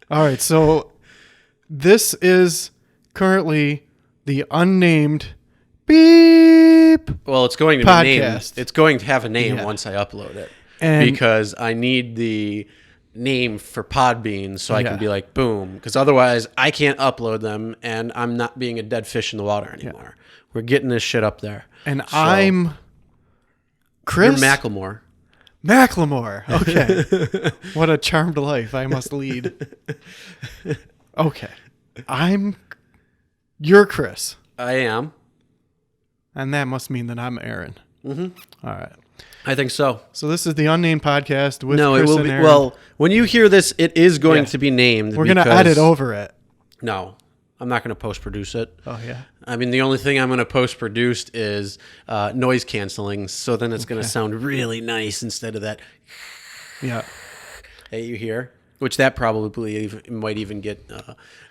All right, so this is currently the unnamed beep. Well, it's going to Podcast. be named. It's going to have a name Yeah. once I upload it, And- because I need the name for Podbean so I Yeah. can be like, boom. Because otherwise, I can't upload them, and I'm not being a dead fish in the water anymore. We're getting this shit up there. And So, I'm you're Chris Macklemore. Macklemore. Okay. What a charmed life I must lead. Okay. You're Chris. I am. And that must mean that I'm Aaron. Mm-hmm. All right. I think so. So this is the Unnamed Podcast with No, Chris it will and be. Aaron. Well, when you hear this, it is going Yeah. to be named. We're going to because- edit over it. No, I'm not going to post-produce it. Oh, yeah. I mean, the only thing I'm going to post-produce is noise canceling, so then it's going to sound really nice instead of that Yeah. that you hear, which that probably might even get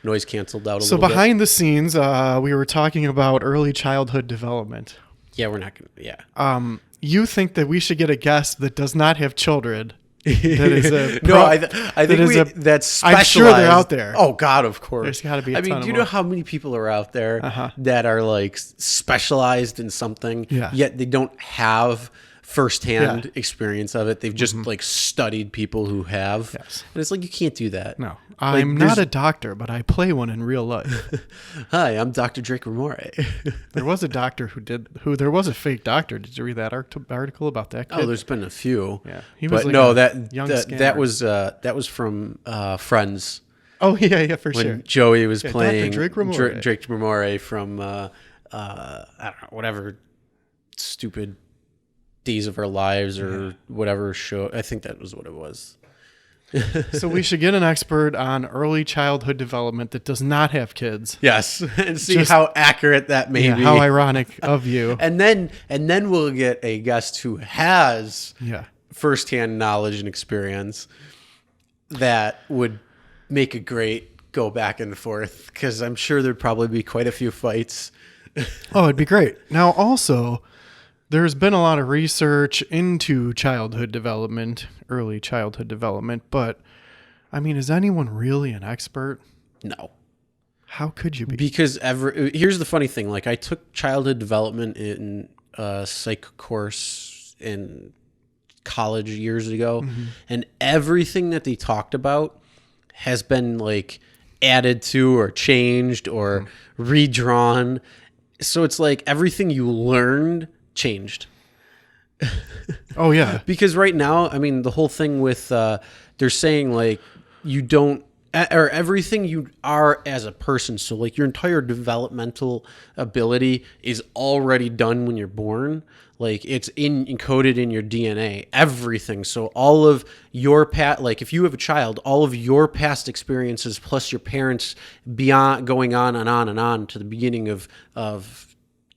noise canceled out a So little bit. behind the scenes, we were talking about early childhood development. Yeah, we're not going to, yeah. You think that we should get a guest that does not have children. That is a No, I think is that's specialized. I'm sure they're out there. Oh God, of course. There's gotta be a I mean, ton do of you them. know how many people are out there Uh-huh. that are like specialized in something, Yeah. yet they don't have firsthand Yeah. experience of it. They've just like studied people who have. Yes. And it's like, you can't do that. No, I'm not a doctor, but I play one in real life. Hi, I'm Dr. Drake Ramore. There was a doctor there was a fake doctor. Did you read that article about that kid? Oh, there's been a few. Yeah. He was But like no, a that young that scammer. was from Friends. Oh, yeah, for When sure. Joey was Yeah, playing Dr. Drake Ramore. Drake Ramore from I don't know, whatever stupid Days of Our Lives or whatever show. I think that was what it was. So we should get an expert on early childhood development that does not have kids. Yes, and see Just- how accurate that may Yeah, be. how ironic of you. and then we'll get a guest who has Yeah. firsthand knowledge and experience that would make a great go back and forth, because I'm sure there'd probably be quite a few fights. Oh, it'd be great. Now, also, there's been a lot of research into childhood development, early childhood development, but I mean, is anyone really an expert? No. How could you be? Because here's the funny thing. Like, I took childhood development in a psych course in college years ago, and everything that they talked about has been like added to or changed or redrawn. So it's like everything you learned changed. Oh, yeah. Because right now, I mean, the whole thing with they're saying like you don't, or everything you are as a person. So like your entire developmental ability is already done when you're born. Like it's encoded in your DNA, everything. So all of your like if you have a child, all of your past experiences plus your parents beyond going on and on and on to the beginning of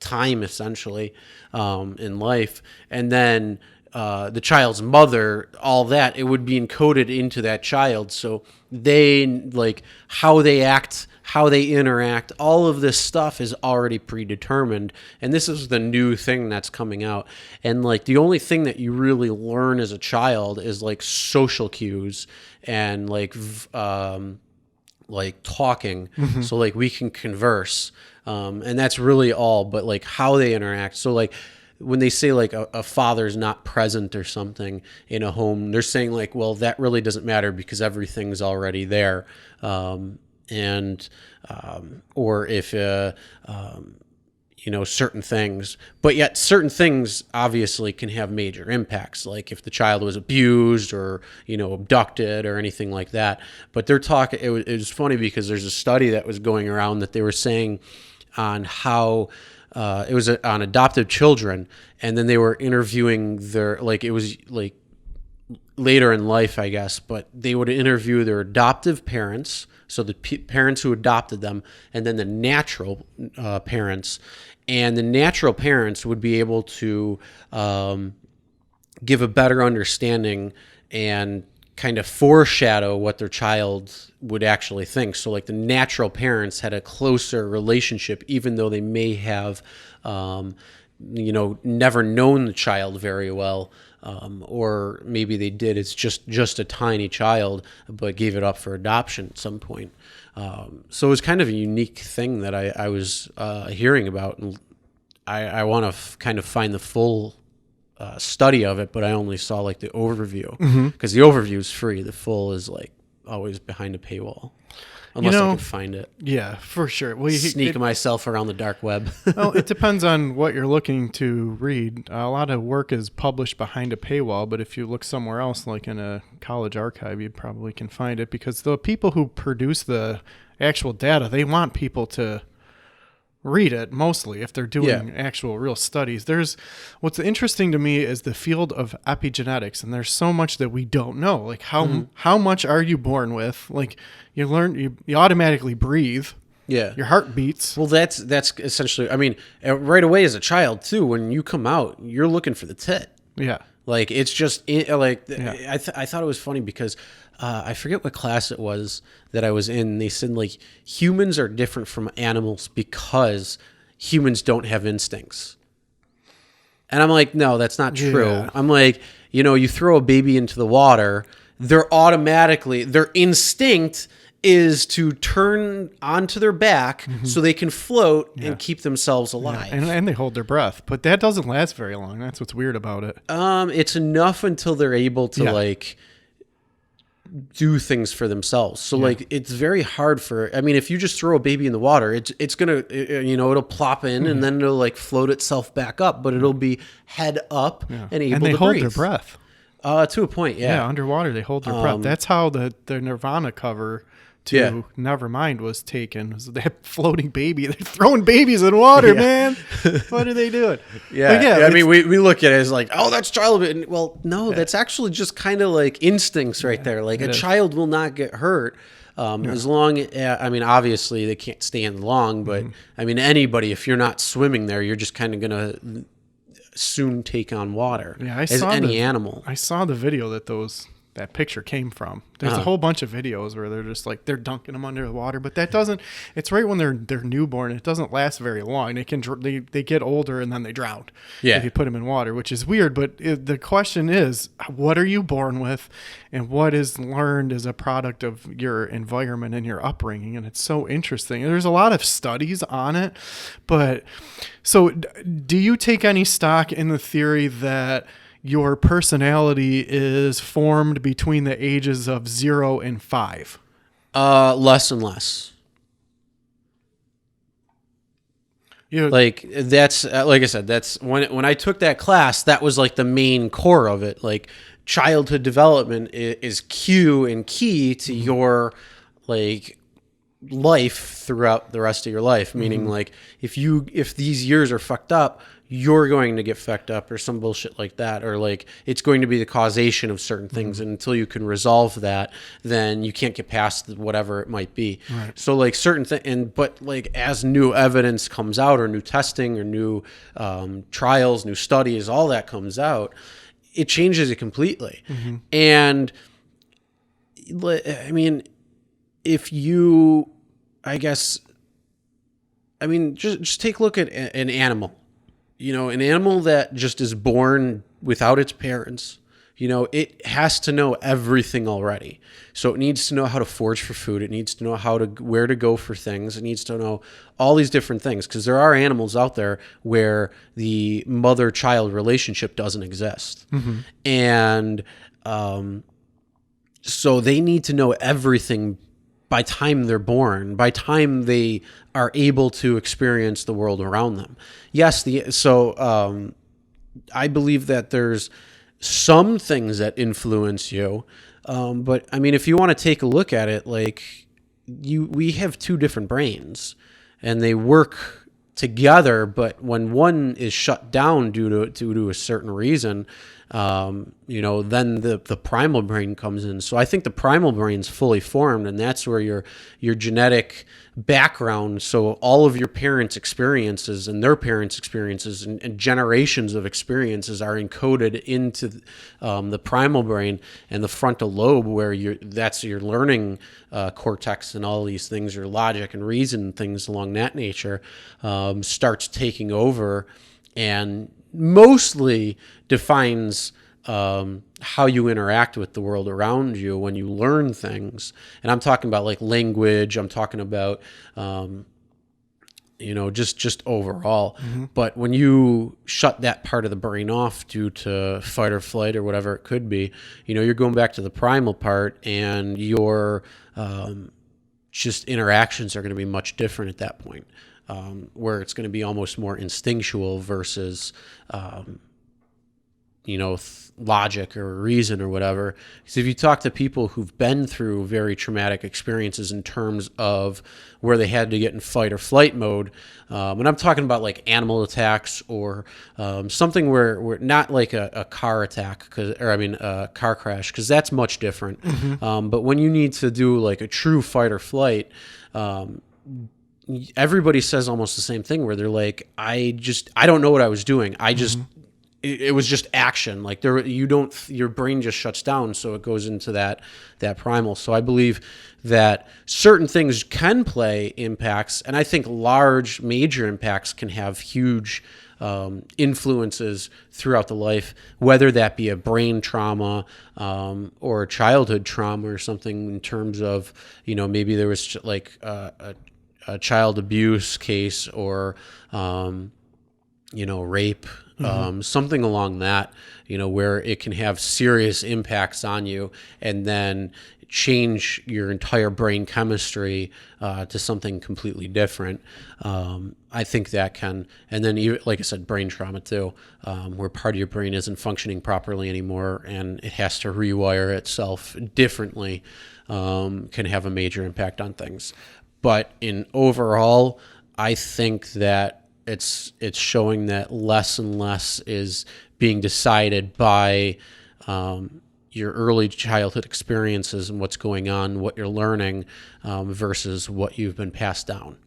time, essentially, in life, and then the child's mother, all that, it would be encoded into that child. So they, like, how they act, how they interact, all of this stuff is already predetermined. And this is the new thing that's coming out. And like the only thing that you really learn as a child is like social cues and like talking. So like we can converse. And that's really all, but like how they interact. So like when they say like a father's not present or something in a home, they're saying like, well, that really doesn't matter because everything's already there. Or if, certain things, but yet certain things obviously can have major impacts. Like if the child was abused or, abducted or anything like that. But they're talking, it was funny because there's a study that was going around that they were saying on how, it was on adopted children, and then they were interviewing their, like, it was like later in life, I guess, but they would interview their adoptive parents, so the parents who adopted them, and then the natural parents, and the natural parents would be able to give a better understanding and kind of foreshadow what their child would actually think. So like the natural parents had a closer relationship, even though they may have, never known the child very well. or maybe they did. It's just a tiny child, but gave it up for adoption at some point. So it was kind of a unique thing that I was hearing about, and I want to kind of find the full study of it, but I only saw like the overview, because the overview is free. The full is like always behind a paywall, unless I can find it. Yeah, for sure. Well, Sneak myself around the dark web. well, it depends on what you're looking to read. A lot of work is published behind a paywall, but if you look somewhere else, like in a college archive, you probably can find it, because the people who produce the actual data, they want people to read it mostly if they're doing actual real studies. What's interesting to me is the field of epigenetics, and there's so much that we don't know. Like how much are you born with? Like you learn, you automatically breathe. Yeah. Your heart beats. Well, that's essentially, I mean, right away as a child too, when you come out, you're looking for the tit. Yeah. Like it's just like I thought it was funny because I forget what class it was that I was in. They said like humans are different from animals because humans don't have instincts. And I'm like, no, that's not true. Yeah. I'm like, you throw a baby into the water, their instinct is to turn onto their back so they can float and keep themselves alive. Yeah. And they hold their breath, but that doesn't last very long. That's what's weird about it. It's enough until they're able to like do things for themselves. So like it's very hard if you just throw a baby in the water, it's gonna it'll plop in and then it'll like float itself back up, but it'll be head up and able and they to hold breathe. their breath. To a point, Yeah, underwater they hold their breath. That's how the Nirvana cover to Nevermind was taken. Was that floating baby? They're throwing babies in water, man. What are they doing? I mean, we look at it as like, oh, that's childhood. Well, no, that's actually just kind of like instincts right there. Like a child will not get hurt as long. I mean, obviously they can't stand long, but I mean, anybody, if you're not swimming there, you're just kind of gonna soon take on water. Yeah, any animal. I saw the video that picture came from. There's a whole bunch of videos where they're just like they're dunking them under the water, but that doesn't. It's right when they're newborn. It doesn't last very long. They get older and then they drown. Yeah. If you put them in water, which is weird. But the question is, what are you born with, and what is learned as a product of your environment and your upbringing? And it's so interesting. There's a lot of studies on it, but so do you take any stock in the theory that your personality is formed between the ages of 0 and 5? Less and less. Like that's like I said, that's when I took that class, that was like the main core of it. Like childhood development is key to your like life throughout the rest of your life. Meaning like if these years are fucked up, you're going to get fucked up or some bullshit like that, or like it's going to be the causation of certain things, and until you can resolve that, then you can't get past whatever it might be. Right. So like certain things, but like as new evidence comes out, or new testing, or new trials, new studies, all that comes out, it changes it completely. And I mean, if you, just take a look at an animal. An animal that just is born without its parents, it has to know everything already. So it needs to know how to forage for food. It needs to know where to go for things. It needs to know all these different things, because there are animals out there where the mother-child relationship doesn't exist. And so they need to know everything by time they're born, by time they are able to experience the world around them. Yes, I believe that there's some things that influence you, but I mean, if you want to take a look at it, like we have two different brains, and they work together. But when one is shut down due to a certain reason, then the primal brain comes in. So I think the primal brain's fully formed, and that's where your genetic background, so all of your parents' experiences and their parents' experiences and generations of experiences are encoded into the primal brain, and the frontal lobe, where that's your learning cortex and all these things, your logic and reason, things along that nature, starts taking over and mostly defines how you interact with the world around you when you learn things. And I'm talking about like language. I'm talking about, just overall. But when you shut that part of the brain off due to fight or flight or whatever it could be, you're going back to the primal part, and your just interactions are going to be much different at that point, where it's going to be almost more instinctual versus logic or reason or whatever. Because if you talk to people who've been through very traumatic experiences in terms of where they had to get in fight or flight mode, and I'm talking about like animal attacks or something where not like a car attack, a car crash, because that's much different. But when you need to do like a true fight or flight, everybody says almost the same thing, where they're like, I don't know what I was doing. It was just action. Like your brain just shuts down, so it goes into that primal. So I believe that certain things can play impacts, and I think large, major impacts can have huge influences throughout the life, whether that be a brain trauma or a childhood trauma or something, in terms of, maybe there was like a child abuse case or, rape, something along that, where it can have serious impacts on you and then change your entire brain chemistry to something completely different. I think that can, and then even, like I said, brain trauma too, where part of your brain isn't functioning properly anymore and it has to rewire itself differently, can have a major impact on things. But in overall, I think that it's showing that less and less is being decided by your early childhood experiences and what's going on, what you're learning, versus what you've been passed down.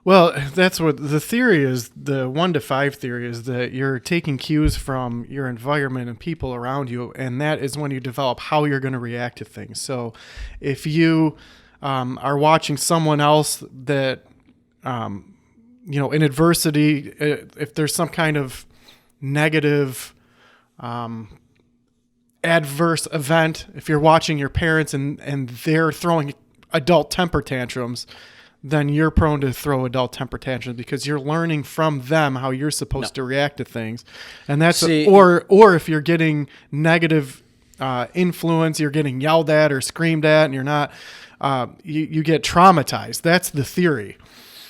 Well, that's what the theory is. The 1 to 5 theory is that you're taking cues from your environment and people around you, and that is when you develop how you're going to react to things. So if you are watching someone else that in adversity, if there's some kind of negative, adverse event, if you're watching your parents and they're throwing adult temper tantrums, then you're prone to throw adult temper tantrums because you're learning from them how you're supposed to react to things. And that's, or if you're getting negative influence, you're getting yelled at or screamed at and you're not, you get traumatized. That's the theory.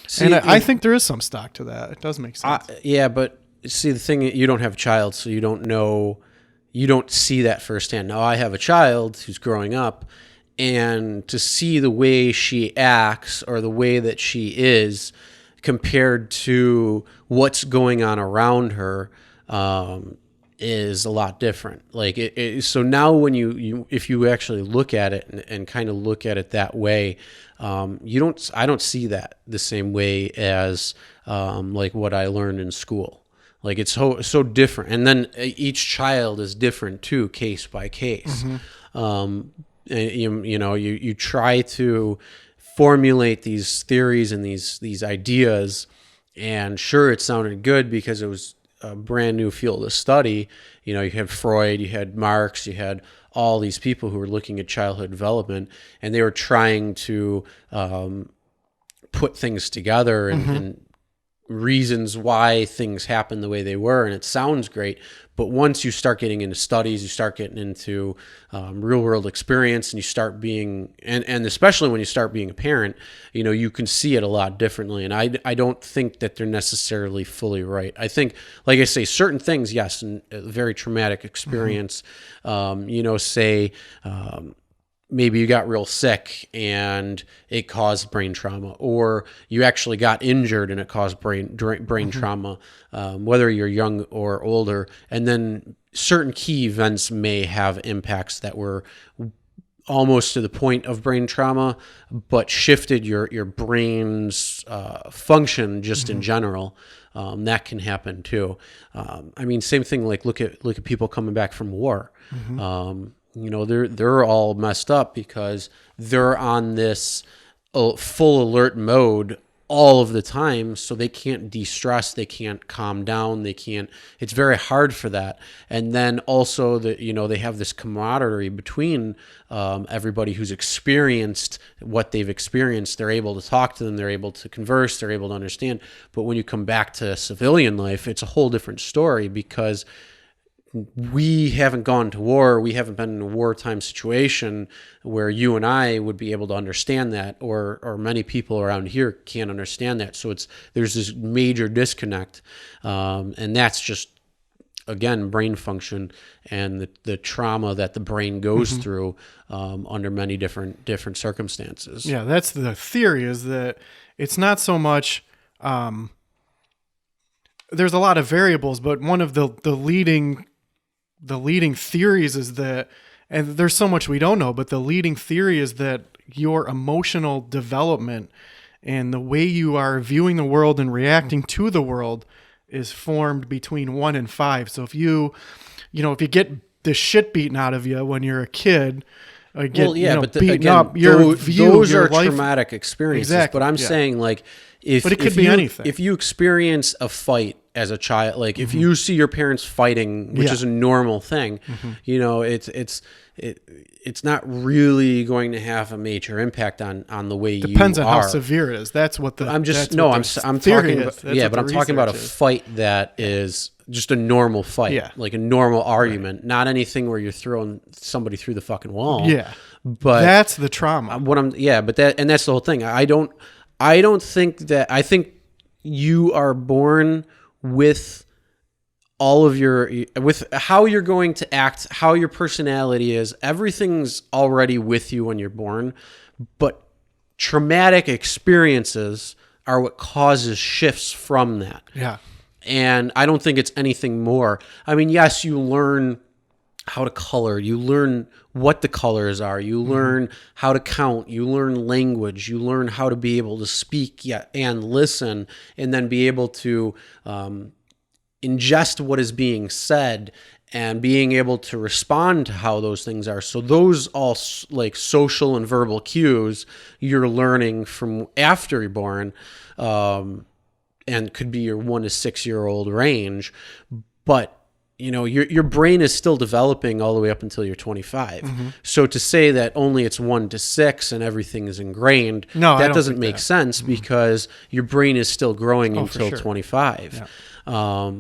See, and I think there is some stock to that. It does make sense. Yeah, but see, the thing, you don't have a child, so you don't see that firsthand. Now, I have a child who's growing up, and to see the way she acts or the way that she is compared to what's going on around her is a lot different. Like so now when you if you actually look at it and kind of look at it that way, I don't see that the same way as like what I learned in school. Like it's so different, and then each child is different too, case by case. You try to formulate these theories and these ideas, and sure, it sounded good because it was a brand new field of study. You had Freud, you had Marx, you had all these people who were looking at childhood development, and they were trying to put things together and reasons why things happen the way they were, and it sounds great. But once you start getting into studies, you start getting into real world experience, and you start being, and especially when you start being a parent, you can see it a lot differently. And I don't think that they're necessarily fully right. I think, like I say, certain things, yes, and a very traumatic experience, say, maybe you got real sick and it caused brain trauma, or you actually got injured and it caused brain trauma, whether you're young or older. And then certain key events may have impacts that were almost to the point of brain trauma, but shifted your brain's function just in general. That can happen too. Same thing. Like look at people coming back from war. They're all messed up because they're on this full alert mode all of the time, so they can't de-stress, they can't calm down, they can't, it's very hard for that. And then also that, you know, they have this camaraderie between everybody who's experienced what they've experienced. They're able to talk to them, they're able to converse, they're able to understand. But when you come back to civilian life, it's a whole different story, because we haven't gone to war. We haven't been in a wartime situation where you and I would be able to understand that, or many people around here can't understand that. So there's this major disconnect, and that's just, again, brain function and the trauma that the brain goes through under many different circumstances. Yeah, that's the theory, is that it's not so much. There's a lot of variables, but one of the leading theories is that, and there's so much we don't know, but the leading theory is that your emotional development and the way you are viewing the world and reacting to the world is formed between 1 and 5. So if you get the shit beaten out of you when you're a kid, beaten up, those are traumatic experiences. Exactly, But I'm saying, like, but it could be anything. If you experience a fight as a child, like if you see your parents fighting, which is a normal thing, you know, it's not really going to have a major impact on the way Depends you on are. how severe it is. That's what the I'm talking about, but I'm talking about a fight that is just a normal fight, like a normal argument, not anything where you're throwing somebody through the fucking wall. Yeah, but that's the trauma. That's the whole thing. I don't think that. I think you are born with all of with how you're going to act, how your personality is. Everything's already with you when you're born, but traumatic experiences are what causes shifts from that. Yeah. And I don't think it's anything more. I mean, yes, you learn how to color, you learn what the colors are, you learn how to count, you learn language, you learn how to be able to speak and listen, and then be able to ingest what is being said and being able to respond to how those things are. So those all, like, social and verbal cues you're learning from after you're born, and could be your 1 to 6 year old range, but you know, your brain is still developing all the way up until you're 25. So to say that only it's 1 to 6 and everything is ingrained, that doesn't make sense, because your brain is still growing until 25. Yeah.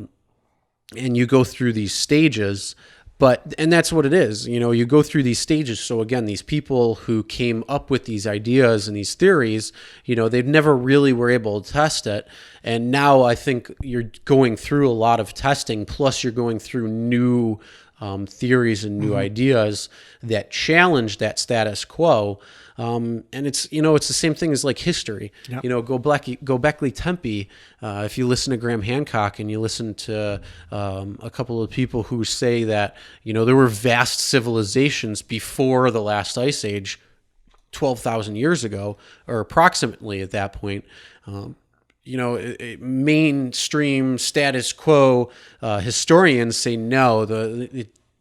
And you go through these stages, and that's what it is. You know, you go through these stages. So again, these people who came up with these ideas and these theories, you know, they've never really were able to test it. And now I think you're going through a lot of testing, plus you're going through new theories and new ideas that challenge that status quo. And it's, you know, it's the same thing as like history. Yep. You know, Göbekli Tepe. If you listen to Graham Hancock and you listen to a couple of people who say that, you know, there were vast civilizations before the last ice age, 12,000 years ago, or approximately at that point. You know, mainstream status quo historians say no.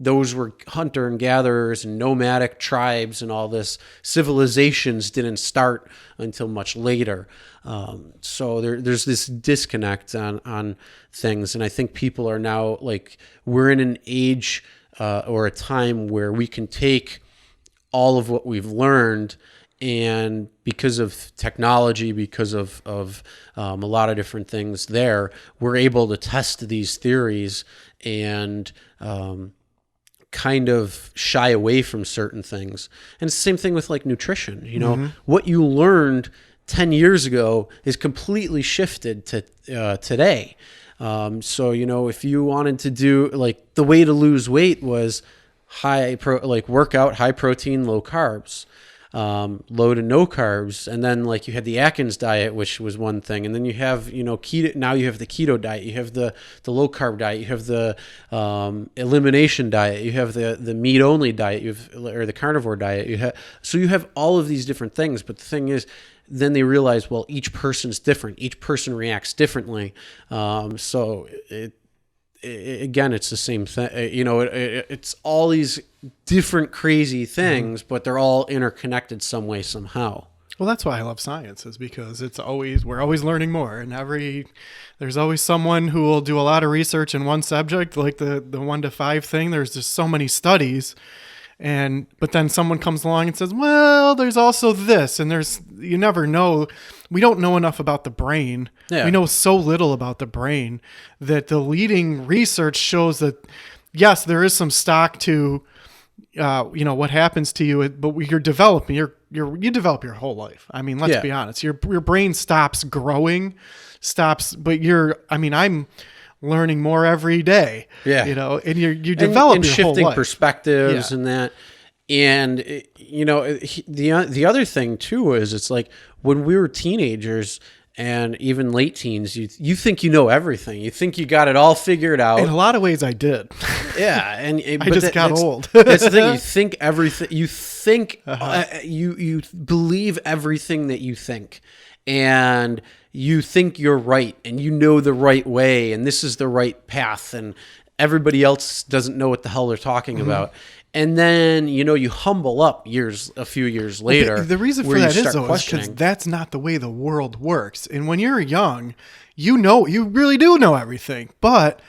Those were hunter and gatherers and nomadic tribes, and all this. Civilizations didn't start until much later. So there's this disconnect on things, and I think people are now, like, we're in an age or a time where we can take all of what we've learned, and because of technology, because of a lot of different things there, we're able to test these theories and kind of shy away from certain things. And it's the same thing with, like, nutrition. You know, what you learned 10 years ago is completely shifted to today. So, you know, if you wanted to do, like, the way to lose weight was work out, high protein, low carbs. Low to no carbs, and then, like, you had the Atkins diet, which was one thing, and then you have, you know, keto. Now you have the keto diet, you have the low carb diet, you have the elimination diet, you have the meat only diet, or the carnivore diet. You have all of these different things, but the thing is, then they realize, well, each person's different, each person reacts differently. So again, it's the same thing. You know, it's all these different crazy things, but they're all interconnected some way, somehow. Well, that's why I love science, is because we're always learning more, and there's always someone who will do a lot of research in one subject, like the 1 to 5 thing. There's just so many studies, but then someone comes along and says, well, there's also this, and you never know. We don't know enough about the brain. Yeah. We know so little about the brain that the leading research shows that yes, there is some stock to what happens to you, but you're developing, you develop your whole life. I mean, let's be honest, your brain stops growing, but I'm learning more every day, and you develop and your shifting whole life. perspectives and that. And, the other thing too, is it's like when we were teenagers and even late teens, you think you know everything. You think you got it all figured out. In a lot of ways I did. Yeah, and I just got old. That's the thing. You think everything. You think you believe everything that you think, and you think you're right, and you know the right way, and this is the right path, and everybody else doesn't know what the hell they're talking about. And then you humble up a few years later. The reason for that is because that's not the way the world works. And when you're young, you really do know everything, but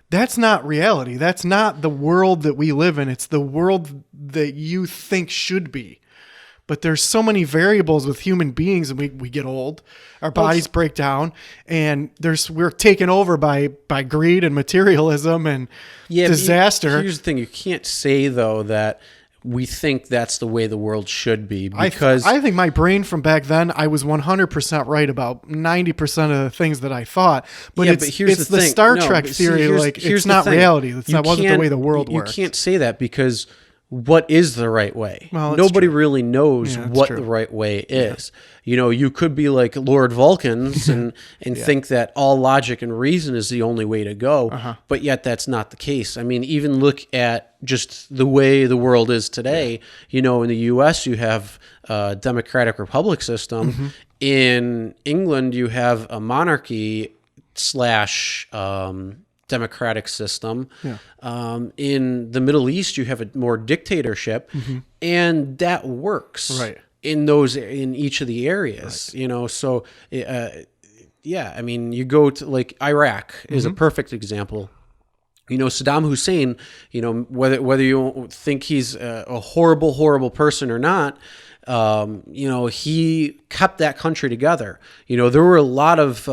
that's not reality. That's not the world that we live in. It's the world that you think should be. But there's so many variables with human beings, and we get old, our bodies break down, and we're taken over by greed and materialism and disaster. Here's the thing: you can't say though that we think that's the way the world should be, because I think my brain from back then, I was 100% right about 90% of the things that I thought. But it's the Star Trek theory. It's not reality. That wasn't the way the world works. You can't say that, because what is the right way? Well, nobody really knows what the right way is. You could be like Lord Vulcans and think that all logic and reason is the only way to go, but yet that's not the case. I mean, even look at just the way the world is today. In the U.S. you have a democratic republic system. In England you have a monarchy / democratic system. In the Middle East, you have a more dictatorship, and that works in each of the areas. So I mean, you go to like Iraq is a perfect example. Saddam Hussein, whether you think he's a horrible person or not, he kept that country together. There were a lot of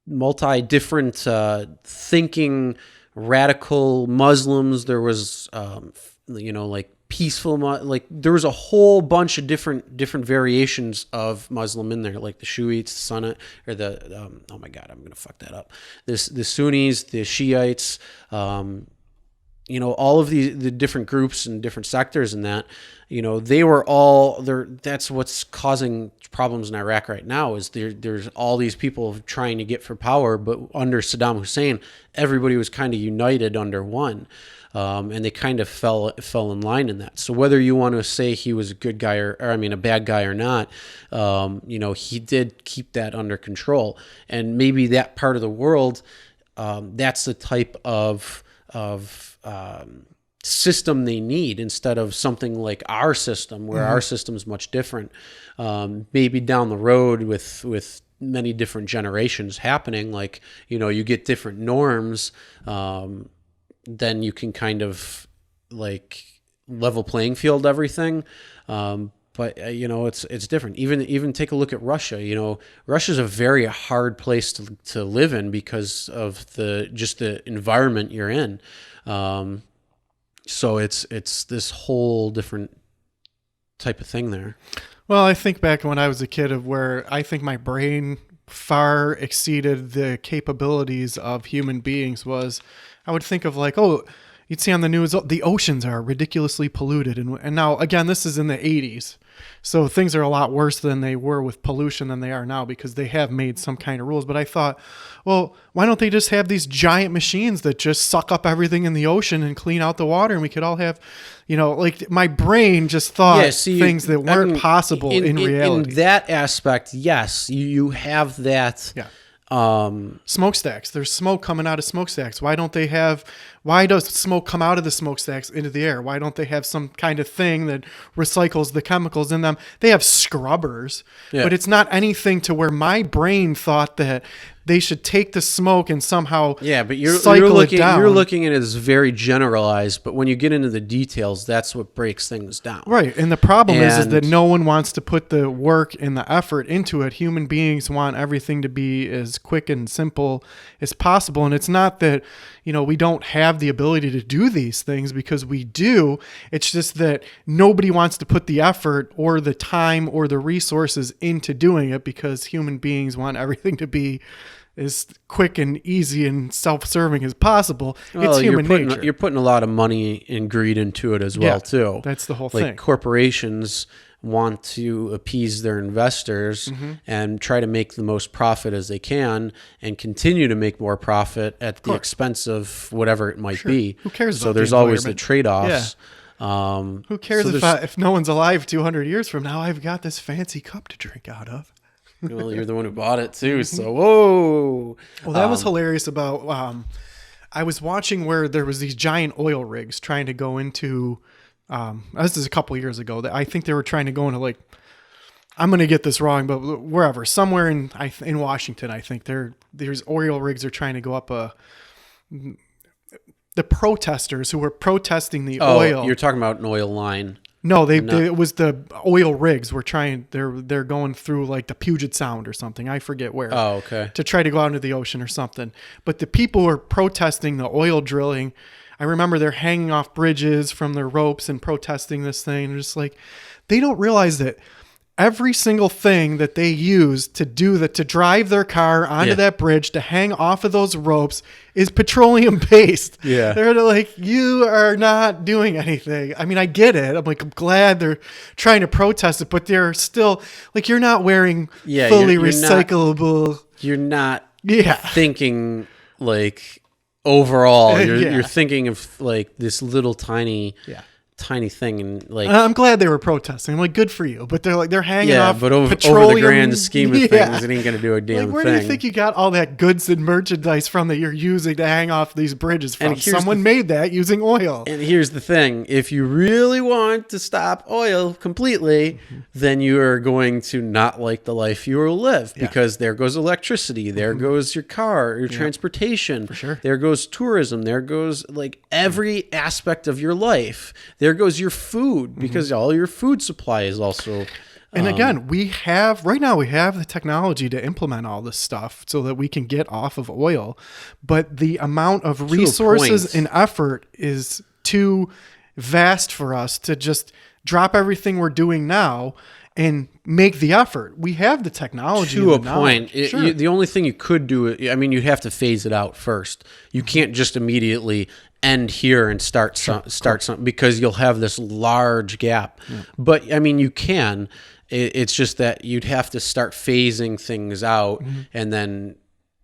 multi-different thinking radical Muslims. There was like peaceful, like there was a whole bunch of different variations of Muslim in there, like the Shiites, the Sunnah, or the oh my god, I'm gonna fuck that up. The Sunnis, the Shiites, all of the different groups and different sectors in that, they were all there. That's what's causing problems in Iraq right now, is there's all these people trying to get for power, but under Saddam Hussein, everybody was kind of united under one. And they kind of fell in line in that. So whether you want to say he was a good guy or a bad guy or not, he did keep that under control. And maybe that part of the world, that's the type of system they need, instead of something like our system, where our system is much different. Maybe down the road with many different generations happening, like, you get different norms, then you can kind of like level playing field everything. But it's different. Even take a look at Russia. Russia's a very hard place to live in because of the environment you're in. So it's this whole different type of thing there. Well, I think back when I was a kid, of where I think my brain far exceeded the capabilities of human beings. Was I would think of like, you'd see on the news, the oceans are ridiculously polluted. And now, again, this is in the 80s. So things are a lot worse than they were with pollution than they are now, because they have made some kind of rules. But I thought, well, why don't they just have these giant machines that just suck up everything in the ocean and clean out the water, and we could all have, like, my brain just thought things that weren't possible in reality. In that aspect, yes, you have that. Yeah. Smokestacks. There's smoke coming out of smokestacks. Why don't they have Why does smoke come out of the smokestacks into the air? Why don't they have some kind of thing that recycles the chemicals in them? They have scrubbers, but it's not anything to where my brain thought that they should take the smoke and somehow but cycle looking it down. you're looking at it as very generalized, but when you get into the details, that's what breaks things down. Right. And the problem is that And- no one wants to put the work and the effort into it. Human beings want everything to be as quick and simple as possible. And it's not that, we don't have the ability to do these things, because we do. It's just that nobody wants to put the effort or the time or the resources into doing it, because human beings want everything to be as quick and easy and self-serving as possible. It's human nature. You're putting a lot of money and greed into it as well, too. That's the whole like thing. Corporations want to appease their investors and try to make the most profit as they can, and continue to make more profit at the expense of whatever it might be. Who cares So about the there's always the environment? trade-offs. Who cares so if no one's alive 200 years from now? I've got this fancy cup to drink out of. Well, you're the one who bought it too, so whoa. Well, that was hilarious about, I was watching where there was these giant oil rigs trying to go into, this is a couple years ago, that I think they were trying to go into, like, I'm going to get this wrong, but wherever, somewhere in Washington, I think there's oil rigs are trying to go up the protesters who were protesting the oil. You're talking about an oil line. No, it was the oil rigs were trying. They're going through like the Puget Sound or something. I forget where. Oh, okay. To try to go out into the ocean or something. But the people who are protesting the oil drilling, I remember they're hanging off bridges from their ropes and protesting this thing. And just like, they don't realize that every single thing that they use to do that, to drive their car onto that bridge, to hang off of those ropes, is petroleum based. Yeah. They're like, you are not doing anything. I mean, I get it. I'm glad they're trying to protest it, but they're still like, you're not wearing fully you're recyclable. You're not Yeah. thinking like overall. You're, Yeah. you're thinking of like this little tiny thing, and like I'm glad they were protesting. I'm like, good for you. But they're hanging off but over petroleum. the grand scheme of things, it ain't gonna do a damn Like, where thing. do you think you got all that goods and merchandise from that you're using to hang off these bridges from? And here's Someone made that using oil. And here's the thing: if you really want to stop oil completely, then you are going to not like the life you will live, because there goes electricity, there goes your car, your transportation, sure. there goes tourism, there goes like every aspect of your life. There goes your food, because all your food supply is also. And again, we have the technology to implement all this stuff so that we can get off of oil, but the amount of resources point. and effort is too vast for us to just drop everything we're doing now and make the effort. We have the technology To a and the point, knowledge. Sure. the only thing you could do, I mean, you'd have to phase it out first. You can't just immediately end here and start something, because you'll have this large gap. But I mean, you can. It's just that you'd have to start phasing things out and then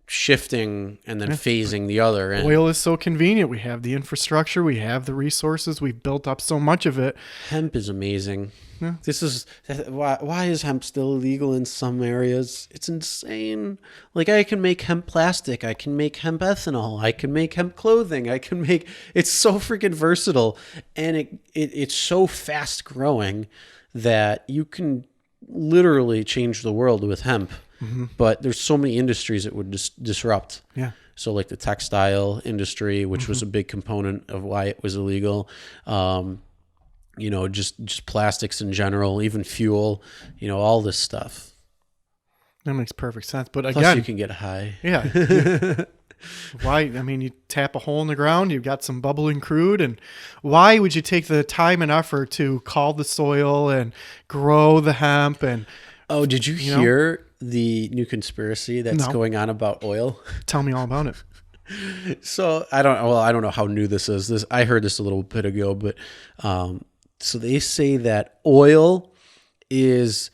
shifting and then phasing the other. And Oil is so convenient. We have the infrastructure. We have the resources. We've built up so much of it. hemp is amazing. This is why is hemp still illegal in some areas? It's insane. Like, I can make hemp plastic, I can make hemp ethanol, I can make hemp clothing, it's so freaking versatile, and it's so fast growing that you can literally change the world with hemp. But there's so many industries it would disrupt. Yeah. So like the textile industry, which was a big component of why it was illegal. Just plastics in general, even fuel, all this stuff. That makes perfect sense. But Plus again, you can get high. yeah. Why? I mean, you tap a hole in the ground, you've got some bubbling crude, and why would you take the time and effort to call the soil and grow the hemp? And Oh, did you know? hear the new conspiracy that's No. going on about oil? tell me all about it. So I don't know how new this is. I heard this a little bit ago, but so they say that oil is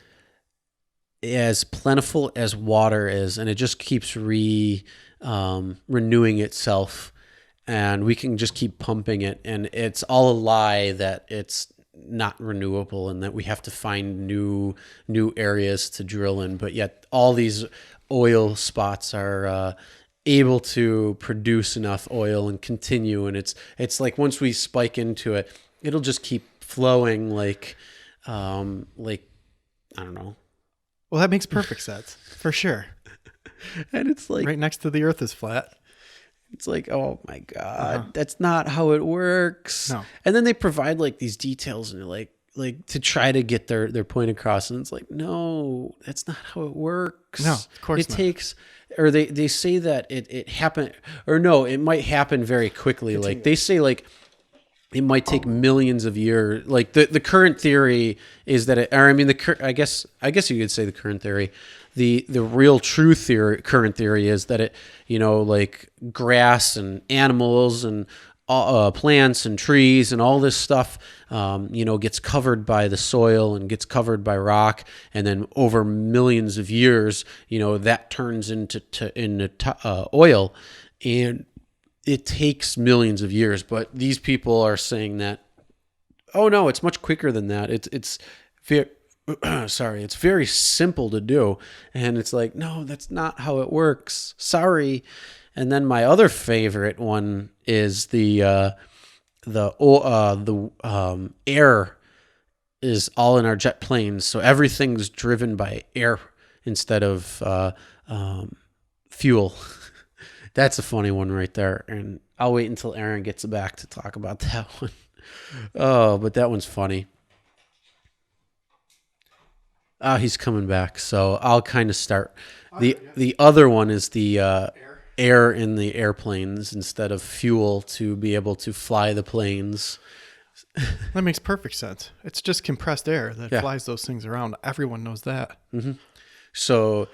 as plentiful as water is, and it just keeps renewing itself, and we can just keep pumping it, and it's all a lie that it's not renewable and that we have to find new areas to drill in. But yet all these oil spots are able to produce enough oil and continue. And it's like once we spike into it, it'll just keep flowing like I don't know. Well, that makes perfect sense for sure. And it's like Right next to the Earth is flat. it's like, oh my God, that's not how it works. No. And then they provide like these details and like to try to get their point across. And it's like, no, that's not how it works. No, of course it not. takes, or they say that it happened, or no, it might happen very quickly. Like they say like, it might take millions of years. Like the current theory is that I guess you could say the current theory, the real true theory, current theory is that it, like grass and animals and plants and trees and all this stuff, gets covered by the soil and gets covered by rock, and then over millions of years, that turns into oil, and it takes millions of years. But these people are saying that, oh no, it's much quicker than that. It's very sorry, it's very simple to do, and it's like, no, that's not how it works. Sorry. And then my other favorite one is the air is all in our jet planes, so everything's driven by air instead of fuel. That's a funny one right there, and I'll wait until Aaron gets back to talk about that one. Oh, but that one's funny. He's coming back, so I'll kind of start. The other one is the air in the airplanes instead of fuel to be able to fly the planes. That makes perfect sense. It's just compressed air that Yeah. flies those things around. Everyone knows that. So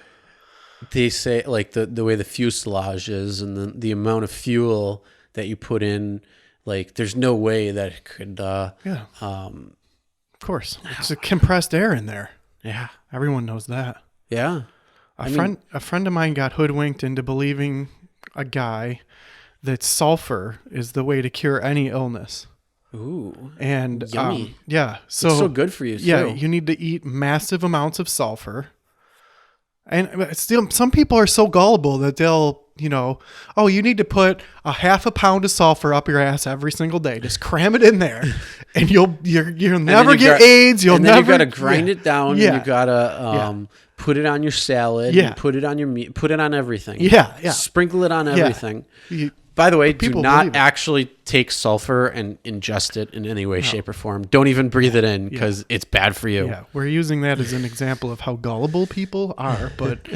they say like the way the fuselage is and the amount of fuel that you put in, like there's no way that it could. Yeah. Of course. It's a compressed air in there. Yeah. Everyone knows that. Yeah. A friend of mine got hoodwinked into believing a guy that sulfur is the way to cure any illness. Ooh. And Yummy. yeah, It's so good for you too. Yeah, you need to eat massive amounts of sulfur. And still, some people are so gullible that they'll, oh, you need to put a half a pound of sulfur up your ass every single day. Just cram it in there, and you'll never get AIDS. You'll and then never. you gotta grind it down. Yeah. And you gotta put it on your salad. Yeah. And put it on your meat. Put it on everything. Yeah, yeah. Sprinkle it on everything. You- By the way, do people not believe it. actually take sulfur and ingest it in any way, shape, or form. Don't even breathe it in because it's bad for you. Yeah, we're using that as an example of how gullible people are, but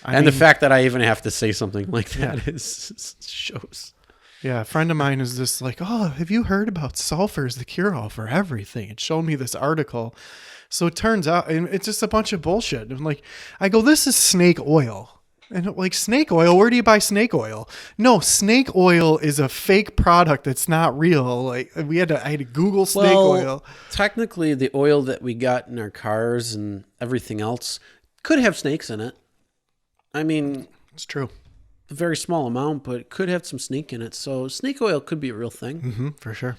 The fact that I even have to say something like that is shows. yeah, a friend of mine is just like, oh, have you heard about sulfur is the cure-all for everything? It showed me this article. So it turns out, and it's just a bunch of bullshit. I'm like, I go, this is snake oil. And like, snake oil, where do you buy snake oil? No, snake oil is a fake product that's not real. Like I had to Google snake oil. Technically, the oil that we got in our cars and everything else could have snakes in it. I mean, It's true. a very small amount, but it could have some snake in it. So snake oil could be a real thing. For sure.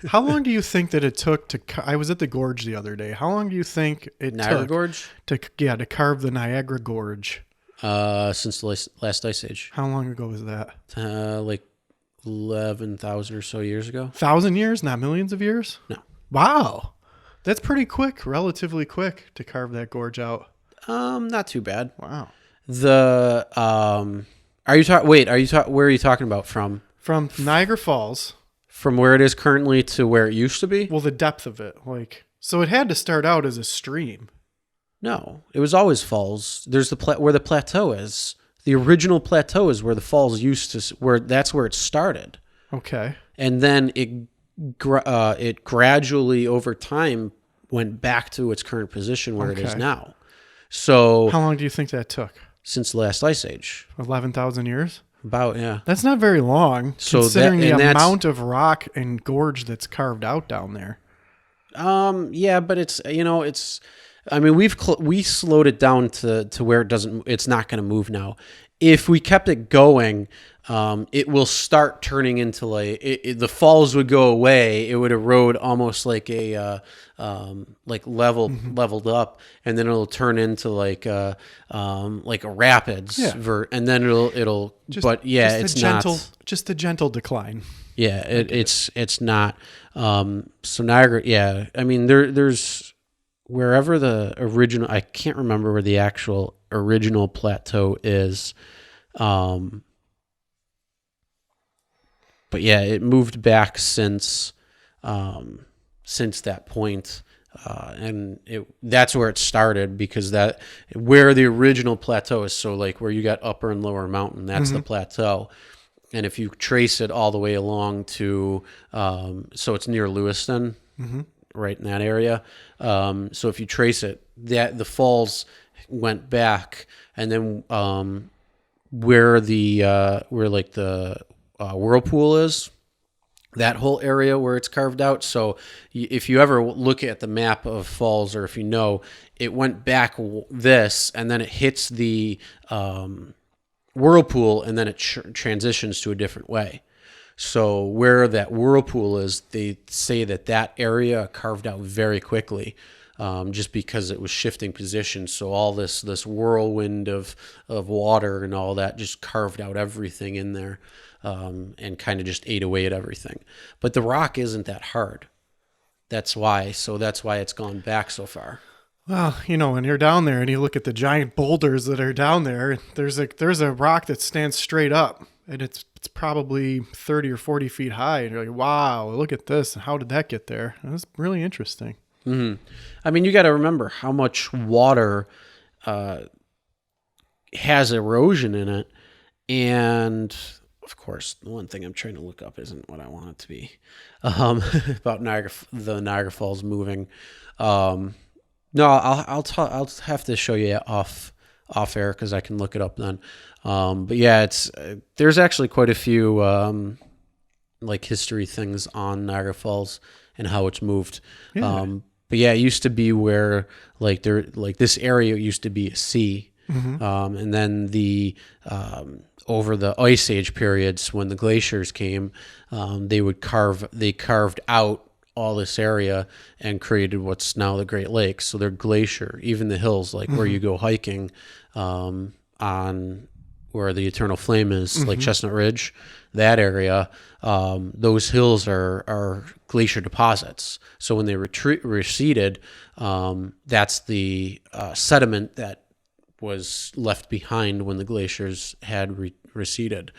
How long do you think that it took to? I was at the gorge the other day. How long do you think it Niagara took Gorge, to carve the Niagara Gorge? since the last ice age, How long ago was that? like 11,000 or so years ago. 1,000 years, not millions of years? No. Wow. That's pretty quick, relatively quick to carve that gorge out. Not too bad. Wow. The are you talking? Wait, where are you talking about from? From Niagara Falls, From where it is currently to where it used to be? well, the depth of it, like, so it had to start out as a stream. No, it was always falls. There's where the plateau is. The original plateau is where the falls used to. That's where it started, Okay. and then it gradually over time went back to its current position where it is Okay. now. So How long do you think that took? since the last ice age, 11,000 years? about yeah. That's not very long, So considering the that's- amount of rock and gorge that's carved out down there. Yeah, but it's it's. I mean, we slowed it down to where it's not going to move now. if we kept it going, it will start turning into like the falls would go away. It would erode almost like a leveled up, and then it'll turn into like a rapids. Yeah. And then it'll. But yeah, it's not just a gentle decline. Yeah, it's not. So Niagara, yeah. I mean, there's wherever the original. I can't remember where the actual original plateau is. But yeah, it moved back since that point, and that's where it started, because that where the original plateau is. So like where you got Upper and Lower Mountain, that's the plateau. And if you trace it all the way along to, so it's near Lewiston, right in that area. So if you trace it, the falls went back, and then where the whirlpool is, that whole area where it's carved out. So if you ever look at the map of falls, or if you know, it went back this, and then it hits the whirlpool, and then it transitions to a different way. So where that whirlpool is, they say that area carved out very quickly, just because it was shifting positions. So all this whirlwind of water and all that just carved out everything in there, and kind of just ate away at everything. But the rock isn't that hard. That's why. So that's why it's gone back so far. Well, when you're down there and you look at the giant boulders that are down there, there's a rock that stands straight up, and it's probably 30 or 40 feet high, and you're like, wow, look at this. How did that get there? That's really interesting. Mm-hmm. I mean, you got to remember how much water has erosion in it, and of course, the one thing I'm trying to look up isn't what I want it to be, about the Niagara Falls moving. No, I'll have to show you off air, because I can look it up then. But yeah, there's actually quite a few like history things on Niagara Falls and how it's moved. Yeah. But yeah, it used to be where this area used to be a sea, and then over the Ice Age periods, when the glaciers came, they carved out all this area and created what's now the Great Lakes. So they're glacier, even the hills, like where you go hiking, on where the Eternal Flame is, like Chestnut Ridge, that area, those hills are glacier deposits. So when they receded, that's the sediment that was left behind when the glaciers had receded.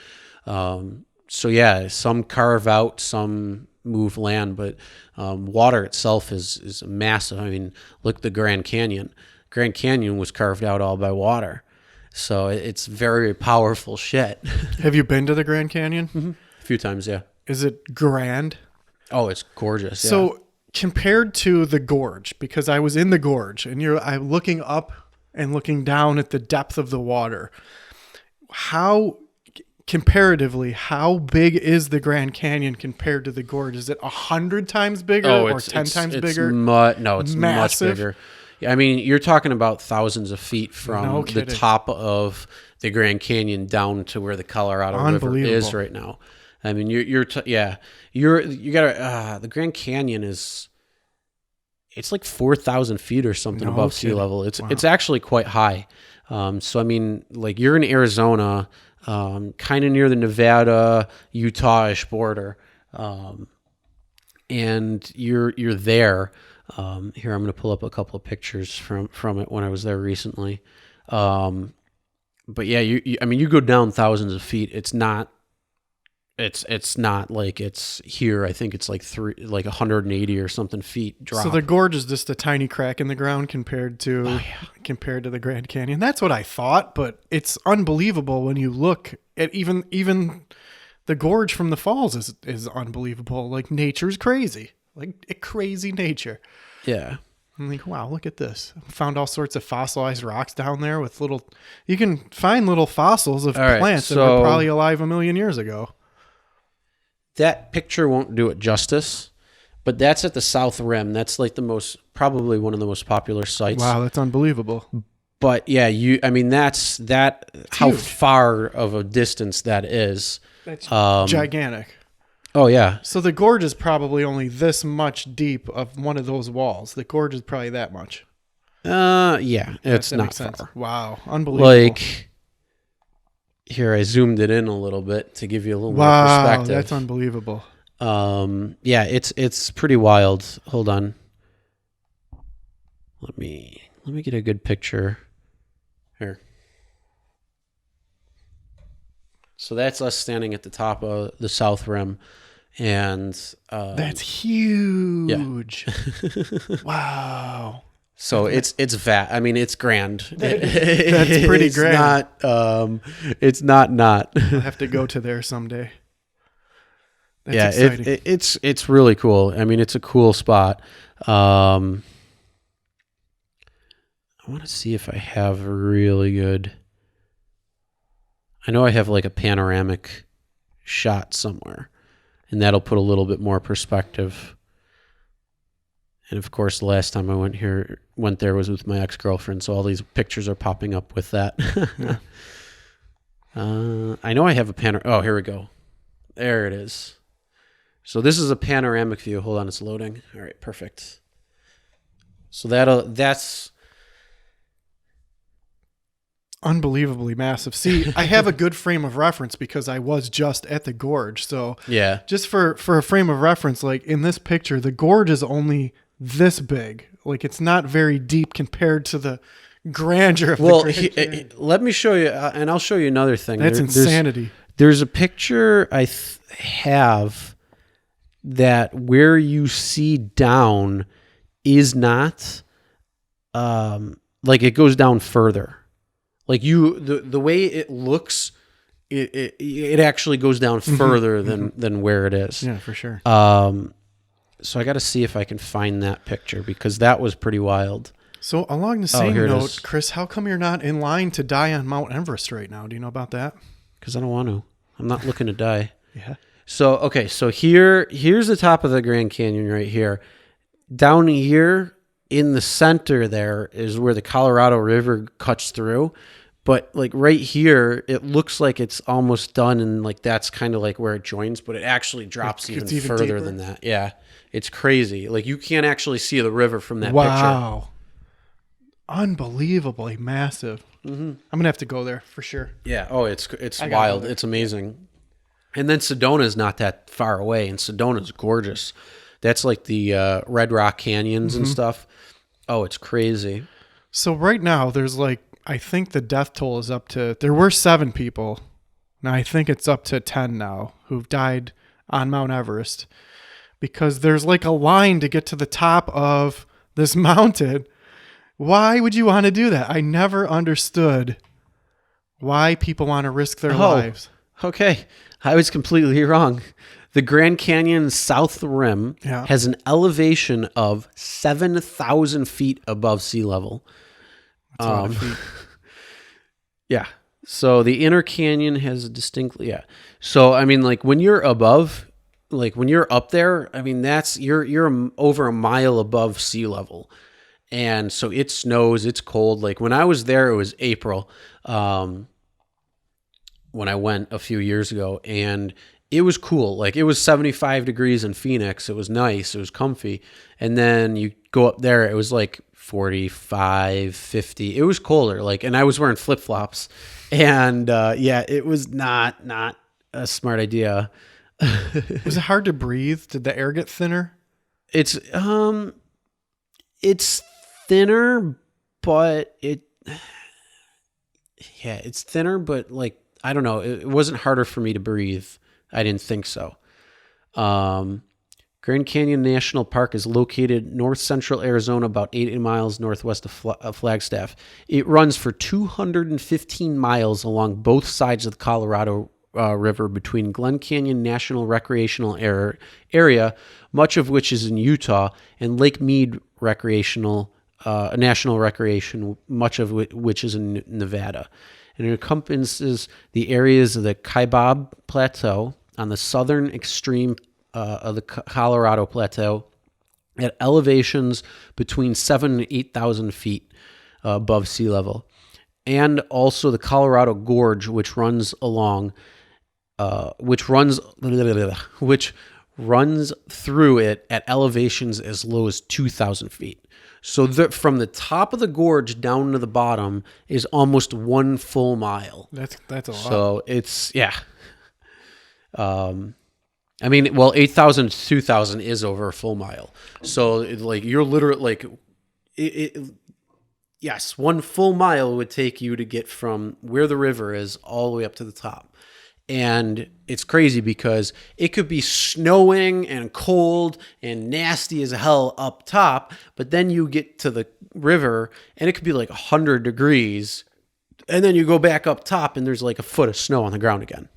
So yeah, some carve out, some move land, but water itself is massive. I mean, look at the Grand Canyon. Grand Canyon was carved out all by water. So it's very powerful shit. Have you been to the Grand Canyon? Mm-hmm. A few times, yeah. Is it grand? Oh, it's gorgeous. Yeah. So compared to the gorge, because I was in the gorge, and I'm looking up and looking down at the depth of the water, comparatively, how big is the Grand Canyon compared to the gorge? Is it 100 times bigger, or 10 times bigger? No, it's massive. Much bigger. I mean, you're talking about thousands of feet from the top of the Grand Canyon down to where the Colorado River is right now. I mean, you gotta the Grand Canyon it's like 4,000 feet or something above sea level. It's actually quite high. So I mean, like, you're in Arizona, kind of near the Nevada, Utah-ish border, and you're there. Here, I'm going to pull up a couple of pictures from it when I was there recently. But yeah, you go down thousands of feet. It's not like it's here. I think it's like 180 or something feet drop. So the gorge is just a tiny crack in the ground compared to the Grand Canyon. That's what I thought, but it's unbelievable when you look at even the gorge from the falls is unbelievable. Like, nature's crazy. Like, a crazy nature. Yeah. I'm like, wow, look at this. Found all sorts of fossilized rocks down there with you can find little fossils of plants that were probably alive a million years ago. That picture won't do it justice, but that's at the South Rim. That's like probably one of the most popular sites. Wow, that's unbelievable. But yeah, I mean, that's how huge. far of a distance that is. That's gigantic. Oh yeah. So the gorge is probably only this much deep of one of those walls. The gorge is probably that much. Yeah, it's That not makes sense. far. Wow, unbelievable. Like, here I zoomed it in a little bit to give you a little more wow, perspective. that's unbelievable. Yeah, it's pretty wild. Hold on. Let me get a good picture. Here. So that's us standing at the top of the South Rim, and That's huge. Wow. so it's I mean, it's grand. That's pretty It's grand. Not. It's not. I'll have to go to there someday. That's Yeah, exciting. it's really cool. I mean, it's a cool spot. I want to see if I have a really good. I know I have like a panoramic shot somewhere, and that'll put a little bit more perspective. And of course, the last time I went there was with my ex-girlfriend, so all these pictures are popping up with that. Yeah. I know I have a Oh, here we go. There it is. So this is a panoramic view. Hold on, it's loading. All right, perfect. So that's Unbelievably massive. See, I have a good frame of reference because I was just at the gorge. So yeah. just for a frame of reference, like in this picture, the gorge is only this big. Like it's not very deep compared to the grandeur of Well, the Grand Canyon. let me show you, and I'll show you another thing. That's insanity. There's a picture I have that where you see down is not like it goes down further. Like the way it looks, it actually goes down further than where it is. Yeah, for sure. So I got to see if I can find that picture because that was pretty wild. So along the same here it note, is. Chris, how come you're not in line to die on Mount Everest right now? Do you know about that? Because I don't want to. I'm not looking to die. Yeah. So okay, so here's the top of the Grand Canyon right here. Down here in the center there is where the Colorado River cuts through. But like right here, it looks like it's almost done, and like that's kind of like where it joins, but it actually drops It's even even further deeper? than that. Yeah, it's crazy. Like you can't actually see the river from that picture. Wow. Unbelievably massive. I'm gonna have to go there for sure. Yeah. Oh, it's gotta wild. go there. It's amazing. And then Sedona is not that far away, and Sedona is gorgeous. That's like the Red Rock Canyons and stuff. Oh, it's crazy. So right now, there's like I think the death toll is up to. There were 7 people. Now I think it's up to 10 now who've died on Mount Everest because there's like a line to get to the top of this mountain. Why would you want to do that? I never understood why people want to risk their lives. Okay, I was completely wrong. The Grand Canyon South Rim Yeah. has an elevation of 7,000 feet above sea level. That's a lot of feet. Yeah. So the inner canyon has a distinctly, yeah. So I mean, like when you're above, like when you're up there, I mean that's you're over a mile above sea level, and so it snows, it's cold. Like when I was there, it was April. When I went a few years ago, and it was cool. Like it was 75 degrees in Phoenix. It was nice. It was comfy. And then you go up there, it was like 45, 50. It was colder. Like, and I was wearing flip flops, and yeah, it was not a smart idea. Was it hard to breathe? Did the air get thinner? It's thinner, but it's thinner, but like I don't know. It wasn't harder for me to breathe. I didn't think so. Grand Canyon National Park is located north central Arizona, about 80 miles northwest of Flagstaff. It runs for 215 miles along both sides of the Colorado River between Glen Canyon National Recreational Area, much of which is in Utah, and Lake Mead National Recreation, much of which is in Nevada. And it encompasses the areas of the Kaibab Plateau on the southern extreme of the Colorado Plateau at elevations between 7,000 and 8,000 feet above sea level. and also the Colorado Gorge, which runs along, which runs through it at elevations as low as 2,000 feet. So from the top of the gorge down to the bottom is almost 1 full mile. That's a lot. So it's, yeah. I mean, well, 8,000 to 2,000 is over a full mile. So you're literally yes, 1 full mile would take you to get from where the river is all the way up to the top. And it's crazy because it could be snowing and cold and nasty as hell up top, but then you get to the river and it could be like 100 degrees, and then you go back up top and there's like a foot of snow on the ground again.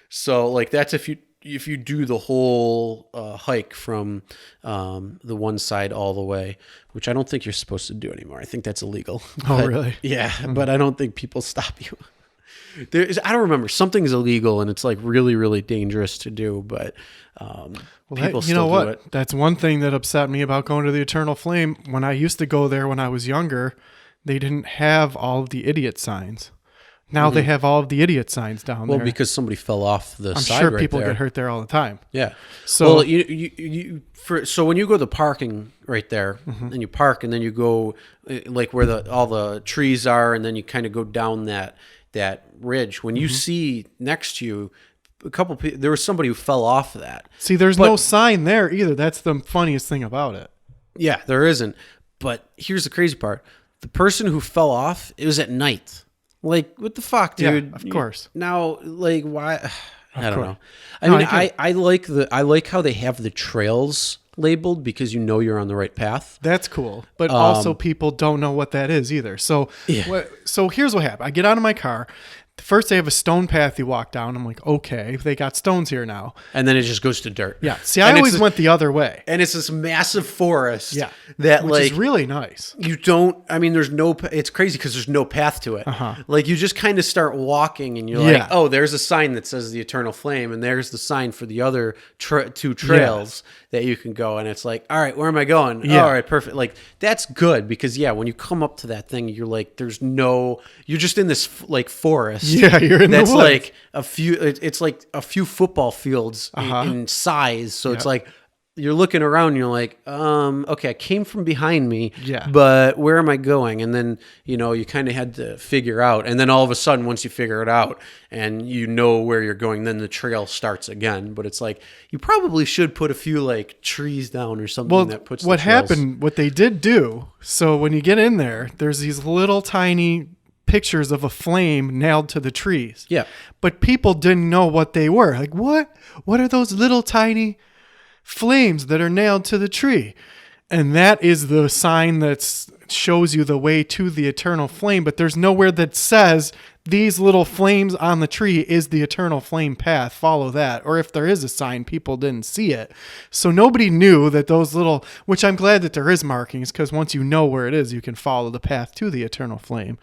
So like that's if you do the whole hike from the one side all the way, which I don't think you're supposed to do anymore. I think that's illegal. Oh, But, really? Yeah, but I don't think people stop you. I don't remember. Something's illegal and it's like really, really dangerous to do, but people still do it. That's one thing that upset me about going to the Eternal Flame. When I used to go there when I was younger, they didn't have all of the idiot signs. Now they have all of the idiot signs down there. Well, because somebody fell off the I'm side sure right people there. get hurt there all the time. Yeah. So- Well, so when you go to the parking right there, and you park, and then you go like where all the trees are, and then you kind of go down that ridge. When you see next to you a couple people, there was somebody who fell off of that. See, there's no sign there either. That's the funniest thing about it. Yeah, there isn't. But here's the crazy part: the person who fell off, it was at night. Like, what the fuck, dude? Yeah, of course. Now, like, why? I don't know. I No, mean, I get I like how they have the trails labeled because you know you're on the right path. That's cool. But also people don't know what that is either. So so here's what happened. I get out of my car. First they have a stone path you walk down. I'm like, okay, they got stones here now. And then it just goes to dirt. Yeah. See, I always went the other way. And it's this massive forest. Yeah. That Which like is really nice. you don't. I mean, there's no. It's crazy because there's no path to it. Like you just kind of start walking, and you're like, oh, there's a sign that says the Eternal Flame, and there's the sign for the other 2 trails that you can go. And it's like, all right, where am I going? Yeah. All right, perfect. Like that's good because when you come up to that thing, you're like, you're just in this like forest. Yeah, you're in the that's woods. like a few. It's like a few football fields in size. So it's like. You're looking around and you're like, okay, I came from behind me, but where am I going? And then, you kind of had to figure out. And then all of a sudden, once you figure it out and you know where you're going, then the trail starts again. But it's like, you probably should put a few like trees down or something that puts what the trails. happened, what they did do, so when you get in there, there's these little tiny pictures of a flame nailed to the trees. Yeah. But people didn't know what they were. Like, what? What are those little tiny flames that are nailed to the tree? And that is the sign that shows you the way to the eternal flame, but there's nowhere that says these little flames on the tree is the eternal flame path, follow that. Or if there is a sign, people didn't see it, so nobody knew that those little, which I'm glad that there is markings, because once you know where it is, you can follow the path to the eternal flame.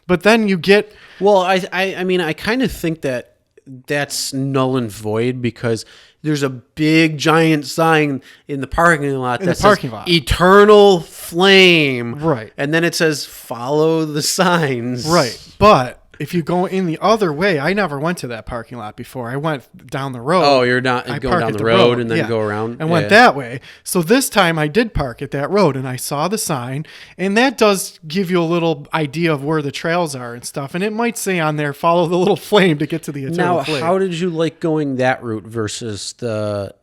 But then you get, well, I mean, I kind of think that's null and void because there's a big giant sign in the parking lot that says Eternal Flame. Right. And then it says follow the signs. Right. But if you go in the other way, I never went to that parking lot before. I went down the road. Oh, you're not I going park down at the road and then go around? I went that way. So this time I did park at that road and I saw the sign, and that does give you a little idea of where the trails are and stuff. And it might say on there, follow the little flame to get to the eternal flame. Now, how did you like going that route versus the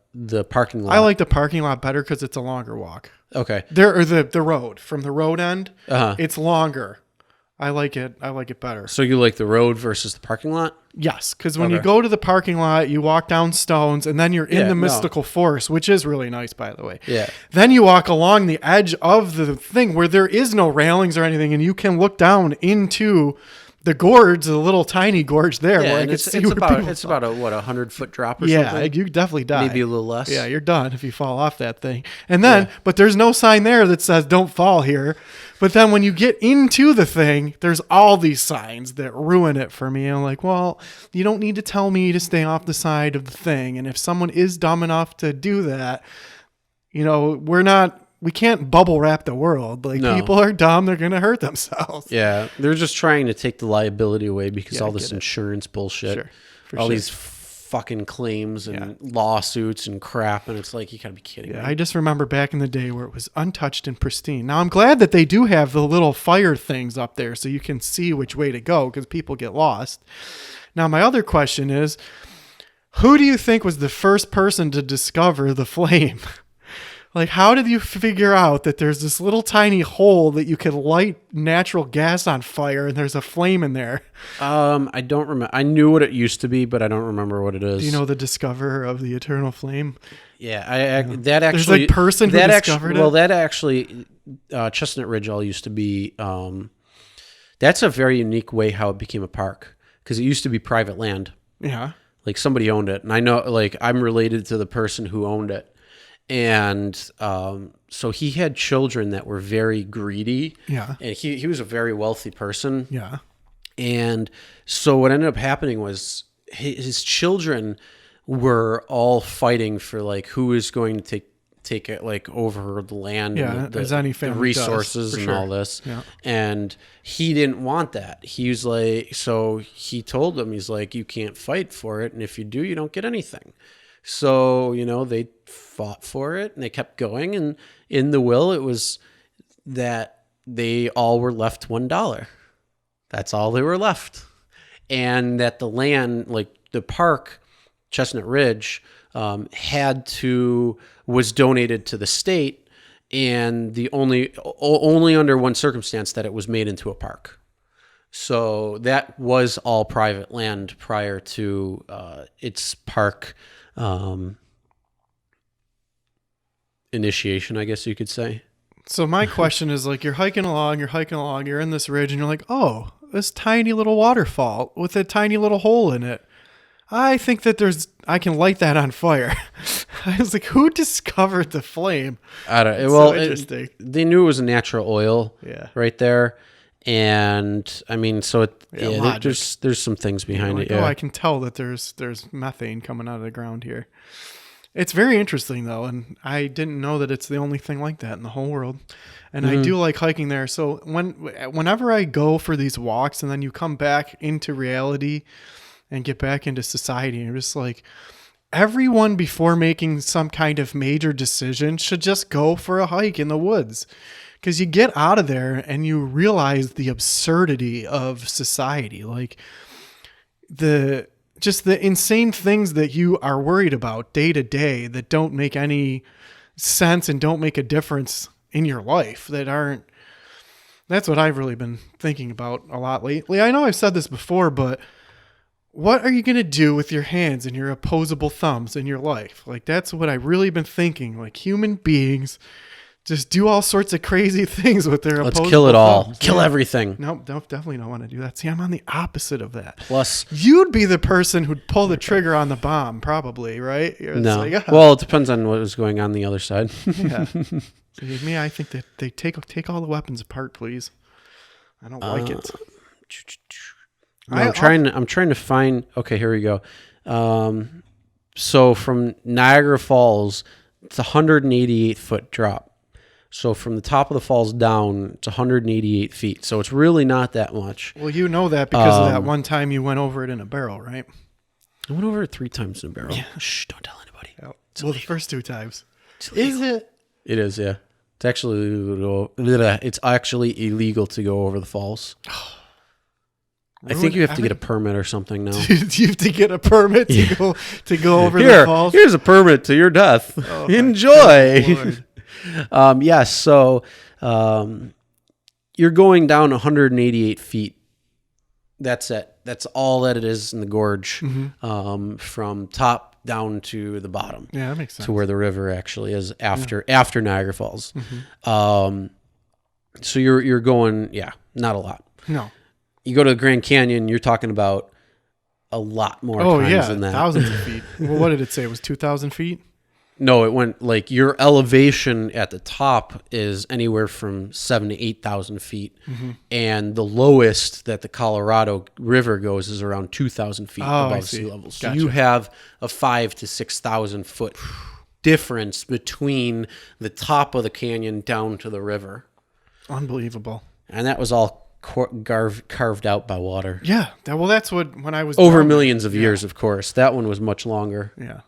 parking lot? I like the parking lot better because it's a longer walk. Okay. The road, from the road end, Uh-huh. it's longer. I like it better. So you like the road versus the parking lot? Yes, because when you go to the parking lot, you walk down stones, and then you're in the mystical forest, which is really nice, by the way. Yeah. Then you walk along the edge of the thing where there is no railings or anything, and you can look down into the gorge, the little tiny gorge there. Yeah, where I and can see where people it's about a 100-foot drop or yeah, something? you definitely die. Maybe a little less. Yeah, you're done if you fall off that thing. And then, but there's no sign there that says don't fall here. But then when you get into the thing, there's all these signs that ruin it for me. I'm like, well, you don't need to tell me to stay off the side of the thing. And if someone is dumb enough to do that, we're not we can't bubble wrap the world. Like No. people are dumb. They're going to hurt themselves. Yeah, they're just trying to take the liability away because Yeah, I all this get it. insurance bullshit, Sure, for all sure. these fucking claims and lawsuits and crap, and it's like you gotta be kidding me. I just remember back in the day where it was untouched and pristine. Now I'm glad that they do have the little fire things up there so you can see which way to go because people get lost. Now my other question is, who do you think was the first person to discover the flame? Like, how did you figure out that there's this little tiny hole that you can light natural gas on fire and there's a flame in there? I don't remember. I knew what it used to be, but I don't remember what it is. Do you know the discoverer of the eternal flame? Yeah, that actually. There's a person who that discovered actually, Well, it? that actually, Chestnut Ridge all used to be. That's a very unique way how it became a park because it used to be private land. Yeah. Like somebody owned it, and I know, like I'm related to the person who owned it, and so he had children that were very greedy. Yeah. And he was a very wealthy person. Yeah. And so what ended up happening was his children were all fighting for like who is going to take it like over the land Yeah, and the as any family resources does, for and sure. all this. Yeah. And he didn't want that. He was like, so he told them, he's like, you can't fight for it, and if you do, you don't get anything. So, they fought for it and they kept going, and in the will it was that they all were left $1. That's all they were left. And that the land, like the park, Chestnut Ridge, was donated to the state, and the only under one circumstance that it was made into a park. So that was all private land prior to its park initiation, I guess you could say. So my question is, like, you're hiking along, you're in this ridge, and you're like, oh, this tiny little waterfall with a tiny little hole in it. I think that I can light that on fire. I was like, who discovered the flame? I don't. It's Well, so interesting. they knew it was a natural oil. Yeah. Right there, and I mean, so logic. there's some things behind Like, it. Yeah. oh, I can tell that there's methane coming out of the ground here. It's very interesting though, and I didn't know that it's the only thing like that in the whole world. And I do like hiking there. So whenever I go for these walks, and then you come back into reality and get back into society, and you're just like, everyone before making some kind of major decision should just go for a hike in the woods. Because you get out of there and you realize the absurdity of society. Like the insane things that you are worried about day to day that don't make any sense and don't make a difference in your life that's what I've really been thinking about a lot lately. I know I've said this before, but what are you going to do with your hands and your opposable thumbs in your life? Like, that's what I've really been thinking. Like, human beings just do all sorts of crazy things with their Let's opposable kill it all. thumbs. Kill Yeah. everything. Nope, definitely don't want to do that. See, I'm on the opposite of that. Plus, You'd be the person who'd pull the trigger on the bomb, probably, right? It's no. like, Well, it depends on what was going on the other side. yeah. See, me, I think that they take all the weapons apart, please. I don't like it. No, I'm trying to find. Okay, here we go. So from Niagara Falls, it's a 188-foot drop. So from the top of the falls down, it's 188 feet. So it's really not that much. Well, you know that because of that one time you went over it in a barrel, right? I went over it 3 times in a barrel. Shh! Don't tell anybody. Well, the first 2 times. Is it? It is. Yeah. It's actually illegal. It's actually illegal to go over the falls. I think you have to get a permit or something now. You have to get a permit to go over the Here, falls. here's a permit to your death. Oh, my Enjoy. Lord. Yes. So you're going down 188 feet. That's it. That's all that it is in the gorge, from top down to the bottom. Yeah, that makes sense. To where the river actually is after Niagara Falls. So you're going, not a lot. No. You go to the Grand Canyon, you're talking about a lot more times than that. Thousands of feet. Well, what did it say? It was 2,000 feet? No, it went like your elevation at the top is anywhere from 7,000 to 8,000 feet, and the lowest that the Colorado River goes is around 2,000 feet I above see. sea level. So Gotcha. you have a 5,000 to 6,000 foot difference between the top of the canyon down to the river. Unbelievable. And that was all carved out by water. Yeah. That's what, when I was Over down there. millions of years, of course. That one was much longer. Yeah.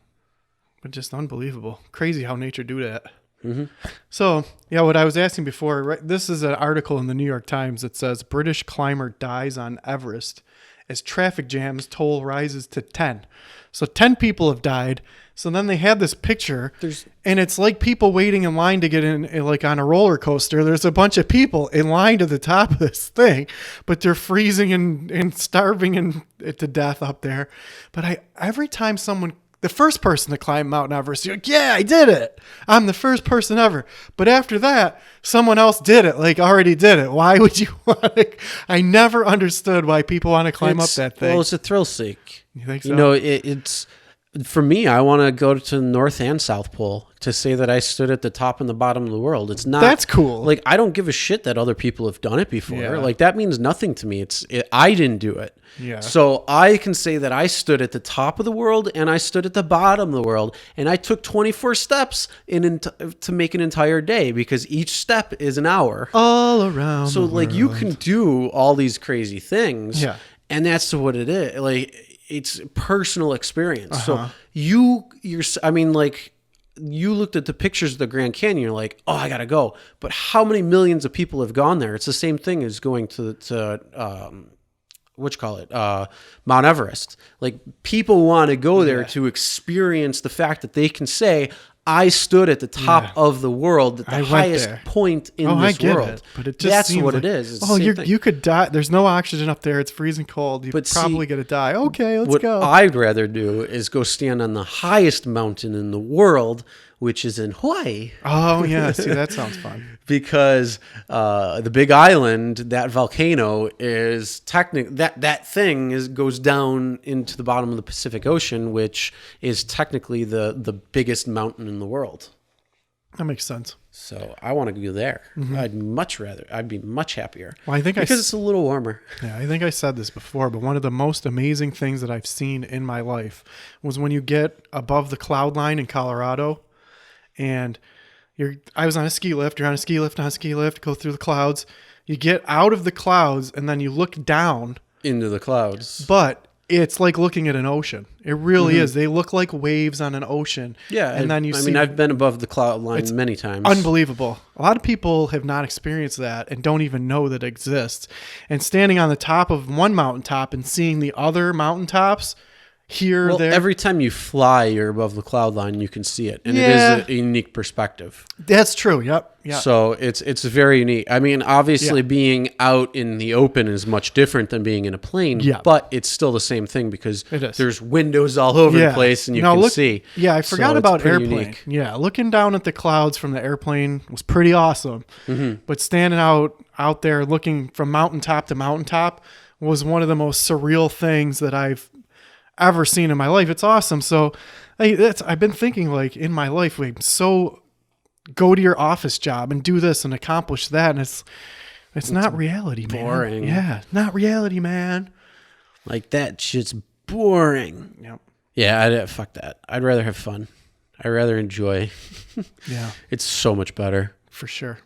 But just unbelievable. Crazy how nature do that. Mm-hmm. So, yeah, what I was asking before, right? This is an article in the New York Times that says British climber dies on Everest as traffic jams, toll rises to 10. So 10 people have died. So then they had this picture, and it's like people waiting in line to get in, like on a roller coaster. There's a bunch of people in line to the top of this thing, but they're freezing and starving to death up there. But every time the first person to climb Mount Everest, you're like, yeah, I did it. I'm the first person ever. But after that, someone else did it, like already did it. Why would you want to? I never understood why people want to climb up that thing. Well, it's a thrill seek. You think so? You know, it's for me. I want to go to the North and South Pole to say that I stood at the top and the bottom of the world. It's not. That's cool. Like, I don't give a shit that other people have done it before. Yeah. Like, that means nothing to me. I didn't do it. Yeah. So I can say that I stood at the top of the world and I stood at the bottom of the world, and I took 24 steps to make an entire day, because each step is an hour. All around. So the like you world. can do all these crazy things. Yeah. And that's what it is. Like, it's personal experience. Uh-huh. So I mean, like, you looked at the pictures of the Grand Canyon, you're like, oh, I gotta go. But how many millions of people have gone there? It's the same thing as going to Mount Everest. Like, people want to go there to experience the fact that they can say, I stood at the top of the world, at the highest point in I this get world. it, but it just That's seems what like, it is. It's the oh, same thing. you could die. There's no oxygen up there. It's freezing cold. You're probably gonna die. Okay, let's What go. I'd rather do is go stand on the highest mountain in the world, which is in Hawaii. Oh yeah, see, that sounds fun. Because the Big Island, that volcano is that thing goes down into the bottom of the Pacific Ocean, which is technically the biggest mountain in the world. That makes sense. So I want to go there. I'd be much happier. Well, I think because it's a little warmer. Yeah, I think I said this before, but one of the most amazing things that I've seen in my life was when you get above the cloud line in Colorado, and I was on a ski lift. You're on a ski lift, go through the clouds. You get out of the clouds, and then you look down Into the clouds. But it's like looking at an ocean. It really is. They look like waves on an ocean. Yeah, and then I've been above the cloud line many times. Unbelievable. A lot of people have not experienced that and don't even know that it exists. And standing on the top of one mountaintop and seeing the other mountaintops here, there. Every time you fly, you're above the cloud line, you can see it. And Yeah. it is a unique perspective. That's true. Yep. Yeah. So it's very unique. I mean, obviously being out in the open is much different than being in a plane, Yeah. but it's still the same thing because It is. there's windows all over the place and you can see. Yeah, I So forgot it's about pretty airplane. unique. Yeah, looking down at the clouds from the airplane was pretty awesome. Mm-hmm. But standing out there looking from mountaintop to mountaintop was one of the most surreal things that I've ever seen in my life. It's awesome. So I've been thinking, like, in my life, like, so go to your office job and do this and accomplish that, and it's not reality, man. boring. Yeah, not reality, man. Like, that shit's boring. Yep. Yeah, fuck that. I'd rather have fun. I'd rather enjoy. Yeah, It's so much better. for sure.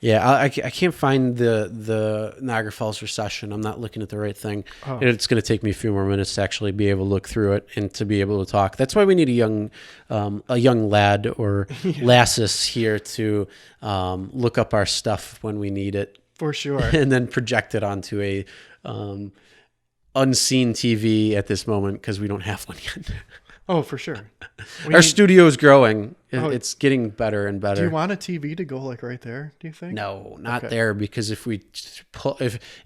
Yeah, I can't find the Niagara Falls recession. I'm not looking at the right thing. Oh. It's going to take me a few more minutes to actually be able to look through it and to be able to talk. That's why we need a young lad or lasses here to look up our stuff when we need it, For sure. and then project it onto a unseen TV at this moment because we don't have one yet. Oh, for sure. Our studio is growing. Oh. It's getting better and better. Do you want a TV to go like right there? Do you think? No, not Okay. there, because if we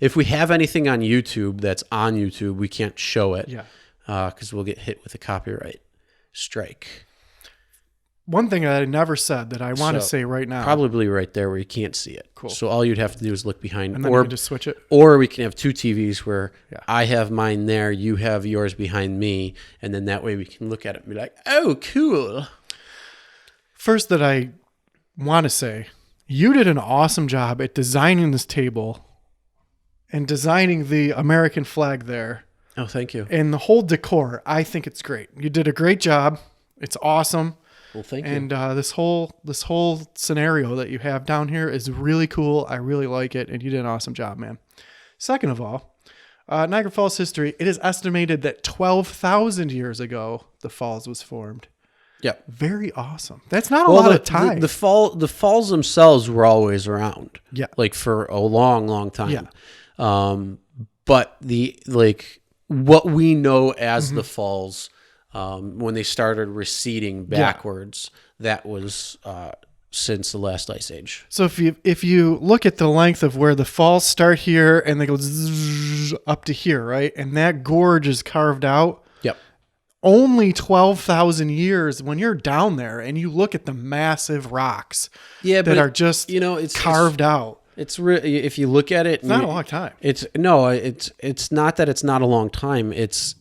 if we have anything on YouTube that's on YouTube, we can't show it. Yeah. Because we'll get hit with a copyright strike. One thing that I never said that I want to So, say right now. Probably right there where you can't see it. Cool. So all you'd have to do is look behind, And then you or can just switch it. or we can have two TVs where Yeah. I have mine there, you have yours behind me, and then that way we can look at it and be like, "Oh, cool." First, that I want to say, you did an awesome job at designing this table and designing the American flag there Oh, thank you. and the whole decor. I think it's great. You did a great job. It's awesome. Well, thank you. And this whole scenario that you have down here is really cool. I really like it, and you did an awesome job, man. Second of all, Niagara Falls history. It is estimated that 12,000 years ago the falls was formed. Yep. Very awesome. That's not a lot of time. The falls themselves were always around. Yeah. Like for a long, long time. Yeah. But what we know as the falls, when they started receding backwards, that was since the last ice age. So if you look at the length of where the falls start here and they go zzz up to here, right? And that gorge is carved out. Yep. Only 12,000 years when you're down there and you look at the massive rocks that are just it's carved out. It's if you look at it, It's not a long time. It's not that it's not a long time. It's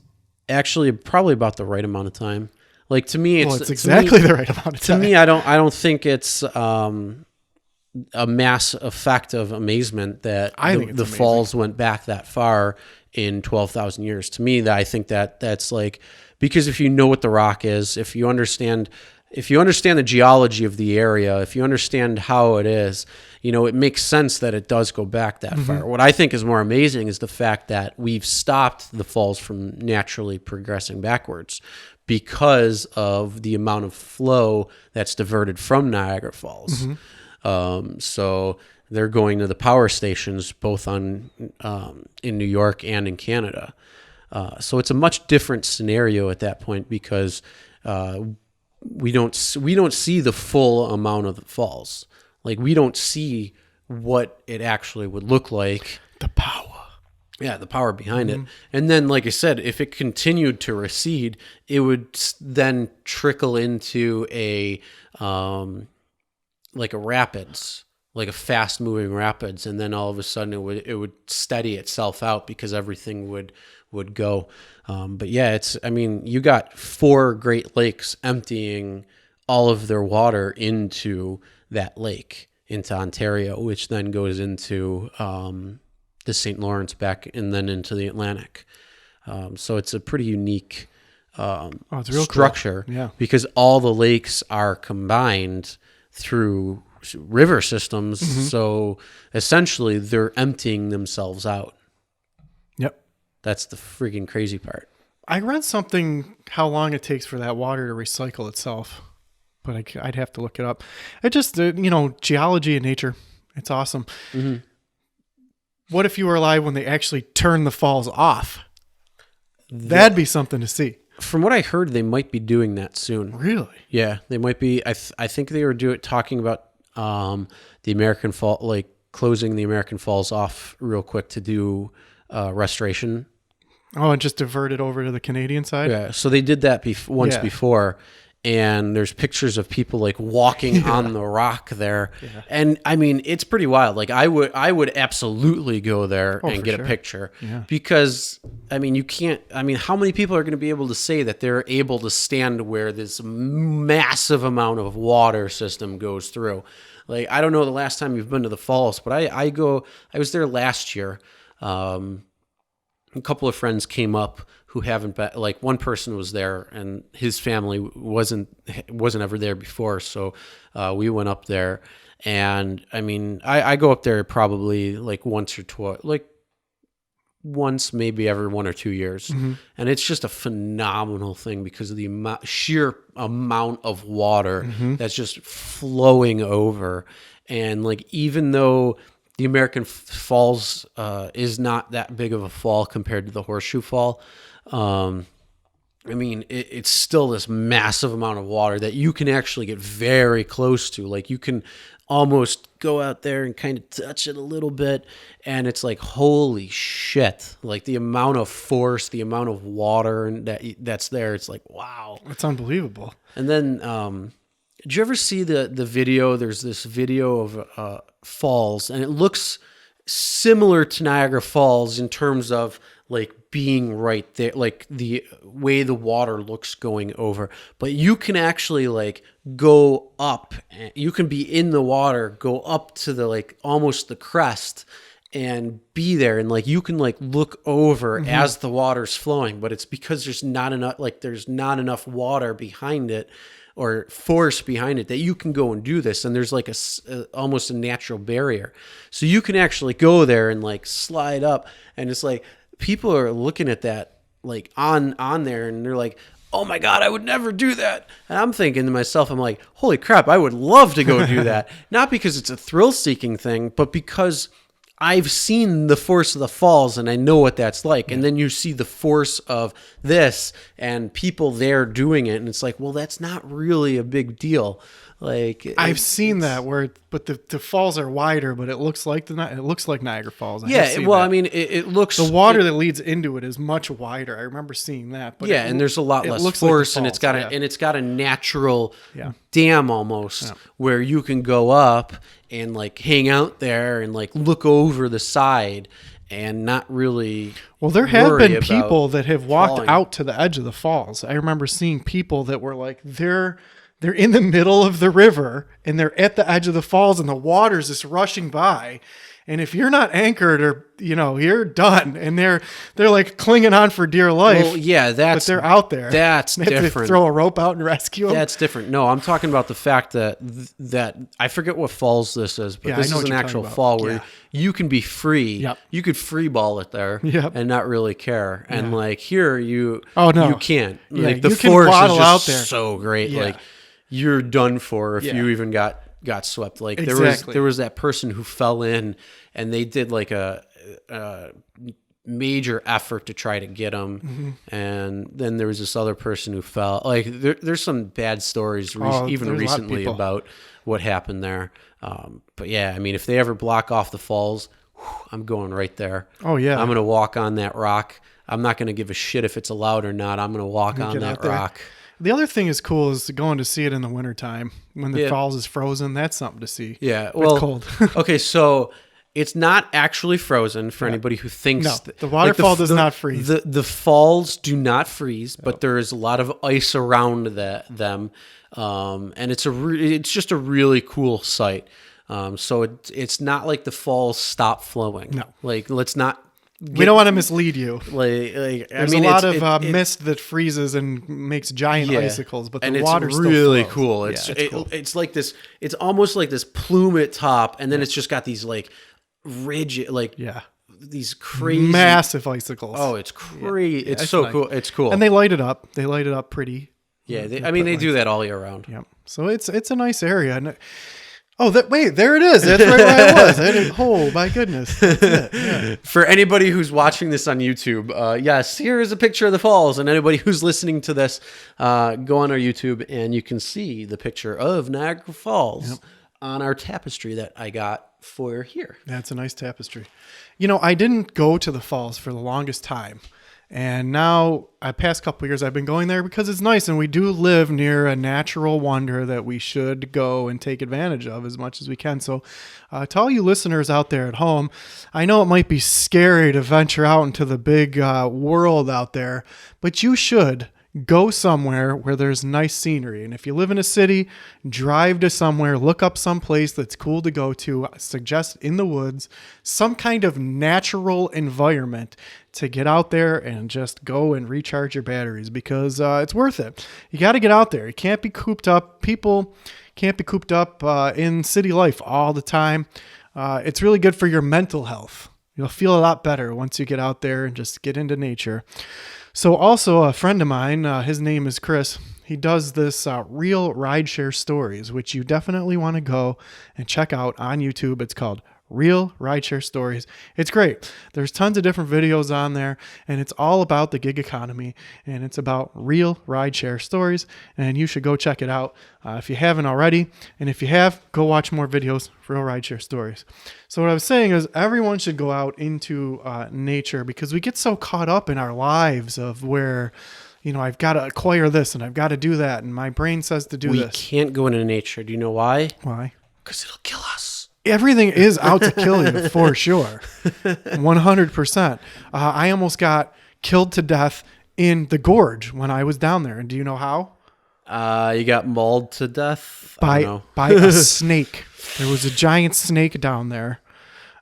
actually probably about the right amount of time. Like to me, It's exactly the right amount of time. To me, I don't think it's a mass effect of amazement that I think the it's falls went back that far in 12,000 years. To me, I think that's like, because if you know what the rock is, if you understand the geology of the area, if you understand how it is, it makes sense that it does go back that far. What I think is more amazing is the fact that we've stopped the falls from naturally progressing backwards because of the amount of flow that's diverted from Niagara Falls. So they're going to the power stations both in New York and in Canada. So it's a much different scenario at that point because we don't see the full amount of the falls. Like we don't see what it actually would look like. The power. Yeah, the power behind it. And then, like I said, if it continued to recede, it would then trickle into a rapids, like a fast moving rapids, and then all of a sudden it would steady itself out because everything would go. But yeah, you got 4 Great Lakes emptying all of their water into that lake, into Ontario, which then goes into the St. Lawrence back and then into the Atlantic. So it's a pretty unique it's real structure, cool. Yeah. because all the lakes are combined through river systems. So essentially they're emptying themselves out. Yep. That's the freaking crazy part. I read something how long it takes for that water to recycle itself, but I'd have to look it up. It just, geology and nature. It's awesome. What if you were alive when they actually turn the falls off? That'd be something to see. From what I heard, they might be doing that soon. Really? Yeah, they might be. I think they were talking about the American Fall, like closing the American Falls off real quick to do restoration. Oh, and just divert it over to the Canadian side? Yeah, so they did that once before, and there's pictures of people like walking on the rock there, and I mean it's pretty wild. Like I would absolutely go there and get a picture, because I mean you can't. I mean, how many people are going to be able to say that they're able to stand where this massive amount of water system goes through? Like I don't know the last time you've been to the falls, but I was there last year. A couple of friends came up who haven't been, like one person was there and his family wasn't ever there before. So, we went up there, and I mean, I go up there probably like once or twice, like once, maybe every 1 or 2 years. And it's just a phenomenal thing because of the sheer amount of water that's just flowing over. And like, even though the American Falls is not that big of a fall compared to the Horseshoe Fall, I mean, it's still this massive amount of water that you can actually get very close to. Like you can almost go out there and kind of touch it a little bit, and it's like, holy shit. Like the amount of force, the amount of water that's there, it's like, wow. That's unbelievable. And then, did you ever see the video? There's this video of falls, and it looks similar to Niagara Falls in terms of like being right there, like the way the water looks going over. But you can actually like go up, you can be in the water, go up to the like almost the crest and be there, and like you can like look over as the water's flowing, but it's because there's not enough water behind it or force behind it that you can go and do this. And there's like almost a natural barrier. So you can actually go there and like slide up. And it's like people are looking at that like on there and they're like, oh my God, I would never do that. And I'm thinking to myself, I'm like, holy crap, I would love to go do that. Not because it's a thrill seeking thing, but because I've seen the force of the falls and I know what that's like. And then you see the force of this and people there doing it. And it's like, well, that's not really a big deal. Like I've seen that but the falls are wider, but it looks like Niagara Falls. I mean, it looks the water that leads into it is much wider. I remember seeing that. But and there's a lot less force, and it's got a natural dam almost where you can go up and like hang out there and like look over the side and not really. Well, there have been people that have walked out to the edge of the falls. I remember seeing people that were like they're in the middle of the river and they're at the edge of the falls and the water's just rushing by. And if you're not anchored or, you're done. And they're like clinging on for dear life. Well, yeah, but they're out there. That's they have different. To throw a rope out and rescue them. That's different. No, I'm talking about the fact that I forget what falls this is, but this is an actual fall where you can be free. Yep. You could free ball it there and not really care. And like here, you can't. Yeah, like the you can force is waddle just out there. so great. Yeah. Like you're done for if you even got swept. Like there was that person who fell in and they did like a major effort to try to get him. And then there was this other person who fell. Like there's some bad stories even recently about what happened there. But yeah, I mean, if they ever block off the falls, I'm going right there. Oh yeah. I'm going to walk on that rock. I'm not going to give a shit if it's allowed or not. I'm going to walk on that rock. The other thing is cool is going to see it in the wintertime when the falls is frozen. That's something to see. Yeah. Well, it's cold. Okay. So it's not actually frozen for anybody who thinks the waterfall does not freeze. The falls do not freeze, but there is a lot of ice around them. And it's just a really cool sight. So it's not like the falls stop flowing. No. Like let's not. We don't want to mislead you. There's a lot of mist that freezes and makes giant icicles, but the water still really flows. cool. It's like this. It's almost like this plume at top, and then it's just got these like rigid, these crazy massive icicles. Oh, it's crazy! It's so nice. Cool. It's cool, and they light it up. They light it up pretty. Yeah, they do that all year round. Yeah, so it's a nice area. And there it is. That's right where I was. Oh my goodness. That's it. Yeah. For anybody who's watching this on YouTube, yes, here is a picture of the falls. And anybody who's listening to this, go on our YouTube and you can see the picture of Niagara Falls on our tapestry that I got for here. That's a nice tapestry. I didn't go to the falls for the longest time. And now, past couple of years, I've been going there because it's nice, and we do live near a natural wonder that we should go and take advantage of as much as we can. So, to all you listeners out there at home, I know it might be scary to venture out into the big world out there, but you should go somewhere where there's nice scenery. And if you live in a city, drive to somewhere, look up some place that's cool to go to, suggest in the woods, some kind of natural environment to get out there and just go and recharge your batteries because it's worth it. You got to get out there. You can't be cooped up. People can't be cooped up in city life all the time. It's really good for your mental health. You'll feel a lot better once you get out there and just get into nature. So also a friend of mine, his name is Chris. He does this Real Rideshare Stories, which you definitely want to go and check out on YouTube. It's called Real Rideshare Stories. It's great. There's tons of different videos on there, and it's all about the gig economy, and it's about real rideshare stories, and you should go check it out if you haven't already. And if you have, go watch more videos for Real Rideshare Stories. So what I was saying is everyone should go out into nature because we get so caught up in our lives of where, I've got to acquire this and I've got to do that, and my brain says to do this. We can't go into nature. Do you know why? Why? Because it'll kill us. Everything is out to kill you for sure. 100%. I almost got killed to death in the gorge when I was down there. And do you know how? You got mauled to death? By a snake. There was a giant snake down there.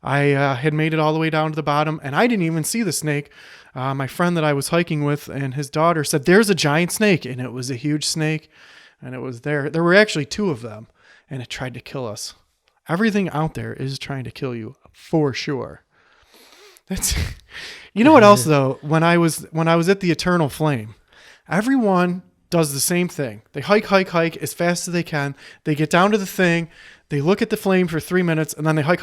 I had made it all the way down to the bottom, and I didn't even see the snake. My friend that I was hiking with and his daughter said, "There's a giant snake," and it was a huge snake. and it was there. There were actually 2 of them, and it tried to kill us. Everything out there is trying to kill you for sure. That's, you know what else though? When I was at the Eternal Flame, everyone does the same thing. They hike as fast as they can. They get down to the thing. They look at the flame for 3 minutes, and then they hike.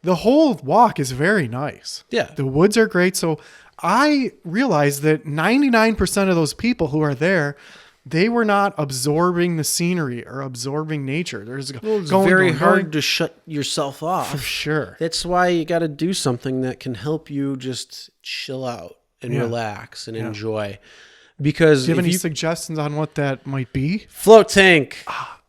The whole walk is very nice. Yeah. The woods are great. So I realized that 99% of those people who are there, they were not absorbing the scenery or absorbing nature. It's very hard to shut yourself off. For sure. That's why you got to do something that can help you just chill out and relax and enjoy. Because do you have any suggestions on what that might be? Float tank.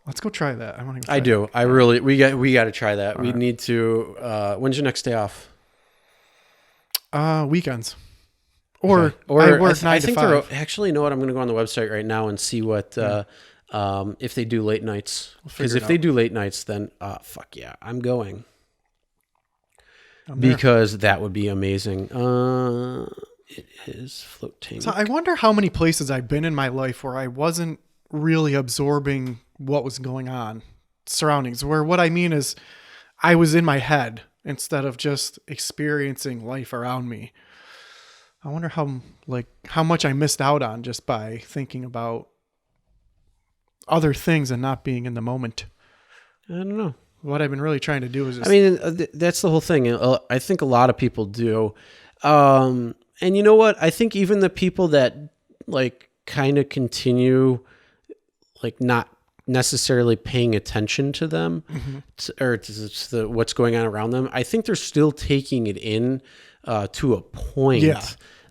Let's go try that. I want to. I do. I really. We got to try that. We need to. When's your next day off? Weekends. Or I work 9 to 5. Actually, you know what? I'm going to go on the website right now and see what if they do late nights. Because if they do late nights, then fuck yeah, I'm going. Because that would be amazing. It is float tank. So I wonder how many places I've been in my life where I wasn't really absorbing what was going on, surroundings. Where what I mean is, I was in my head instead of just experiencing life around me. I wonder how much I missed out on just by thinking about other things and not being in the moment. I don't know. What I've been really trying to do is just... I mean, that's the whole thing. I think a lot of people do. And you know what? I think even the people that like kind of continue like not necessarily paying attention to them or to what's going on around them, I think they're still taking it in to a point. Yeah.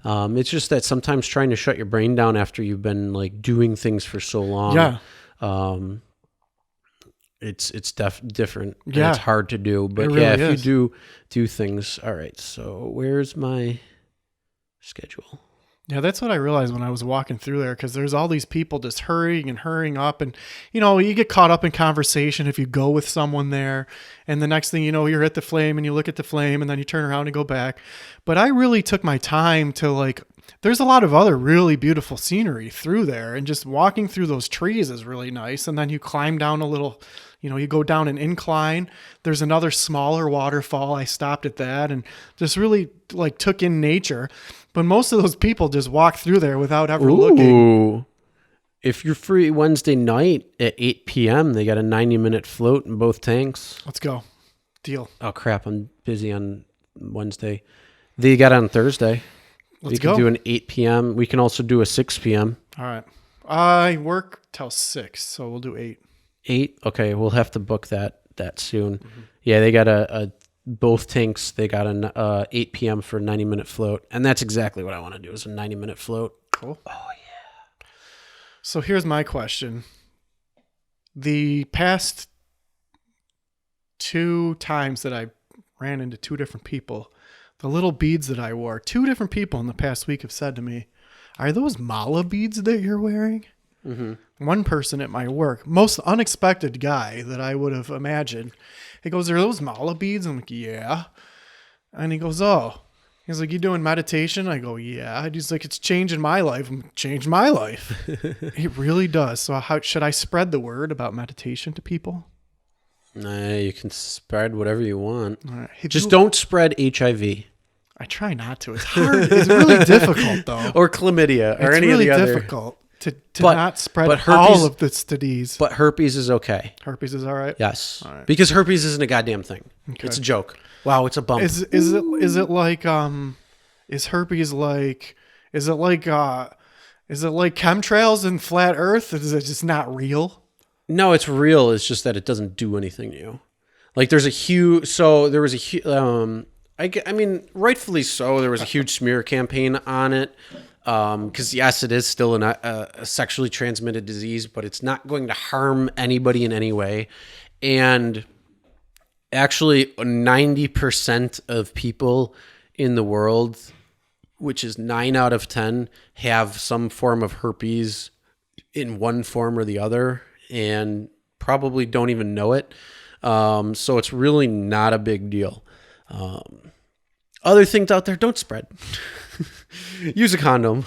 It's just that sometimes trying to shut your brain down after you've been like doing things for so long. Yeah. It's different. Yeah. And it's hard to do. But really if is. you do things. All right. So where's my schedule? Yeah, that's what I realized when I was walking through there, because there's all these people just hurrying up, and you get caught up in conversation if you go with someone there, and the next thing you know, you're at the flame and you look at the flame and then you turn around and go back. But I really took my time to there's a lot of other really beautiful scenery through there, and just walking through those trees is really nice. And then you climb down a little, you go down an incline. There's another smaller waterfall. I stopped at that and just really took in nature. But most of those people just walk through there without ever looking. If you're free Wednesday night at 8 p.m., they got a 90-minute float in both tanks. Let's go. Deal. Oh, crap. I'm busy on Wednesday. They got on Thursday. Let's go. We can do an 8 p.m. We can also do a 6 p.m. All right. I work till 6, so we'll do 8. 8? Okay, we'll have to book that soon. Mm-hmm. Yeah, they got a both tanks. They got an 8 p.m. for a 90-minute float, and that's exactly what I want to do is a 90-minute float. Cool. Oh, yeah. So here's my question. The past 2 times that I ran into 2 different people, the little beads that I wore, 2 different people in the past week have said to me, "Are those mala beads that you're wearing?" Mm-hmm. One person at my work, most unexpected guy that I would have imagined, he goes, "Are those mala beads?" I'm like, "Yeah." And he goes, "Oh." He's like, "You doing meditation?" I go, "Yeah." He's like, "It's changing my life." I'm like, "Changed my life." It really does. So how should I spread the word about meditation to people? You can spread whatever you want. All right. Hey, just don't spread HIV. I try not to. It's hard. It's really difficult, though. Or chlamydia, or it's any really of the other. difficult to not spread herpes, all of the disease. But herpes is okay. Herpes is all right? Yes. All right. Because herpes isn't a goddamn thing. Okay. It's a joke. Wow, it's a bump. Is it like is herpes like is it like chemtrails and flat earth? Is it just not real? No, it's real. It's just that it doesn't do anything to you. Like there was I mean, rightfully so. There was a huge smear campaign on it. Because yes, it is still a sexually transmitted disease, but it's not going to harm anybody in any way. And actually 90% of people in the world, which is 9 out of 10, have some form of herpes in one form or the other, and probably don't even know it. So it's really not a big deal. Other things out there, don't spread. Use a condom.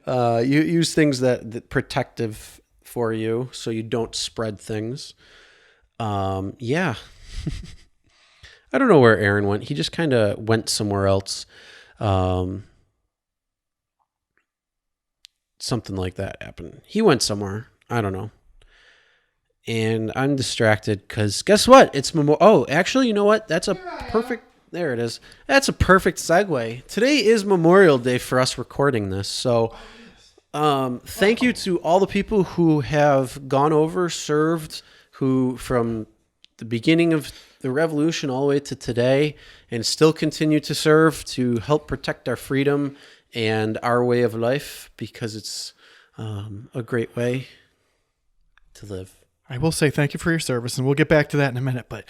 You use things that protective for you so you don't spread things. Yeah. I don't know where Aaron went. He just kind of went somewhere else. Something like that happened. He went somewhere. I don't know. And I'm distracted because guess what? It's Oh, actually, you know what? That's a perfect. There it is. That's a perfect segue. Today is Memorial Day for us recording this. So thank you to all the people who have gone over, served, who from the beginning of the revolution all the way to today and still continue to serve to help protect our freedom and our way of life, because it's a great way to live. I will say thank you for your service, and we'll get back to that in a minute, but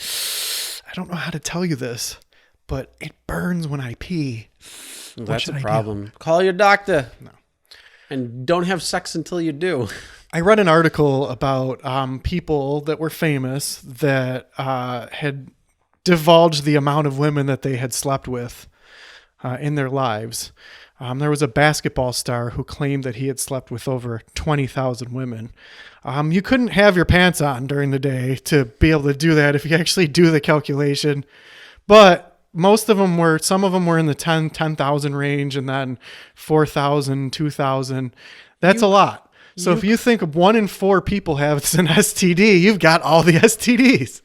I don't know how to tell you this, but it burns when I pee. Well, that's a problem. Call your doctor. No. And don't have sex until you do. I read an article about people that were famous that had divulged the amount of women that they had slept with in their lives. There was a basketball star who claimed that he had slept with over 20,000 women. You couldn't have your pants on during the day to be able to do that if you actually do the calculation. But most of them were, some of them were in the 10,000 range, and then 4,000, 2,000. That's a lot. So if you think 1 in 4 people have an STD, you've got all the STDs.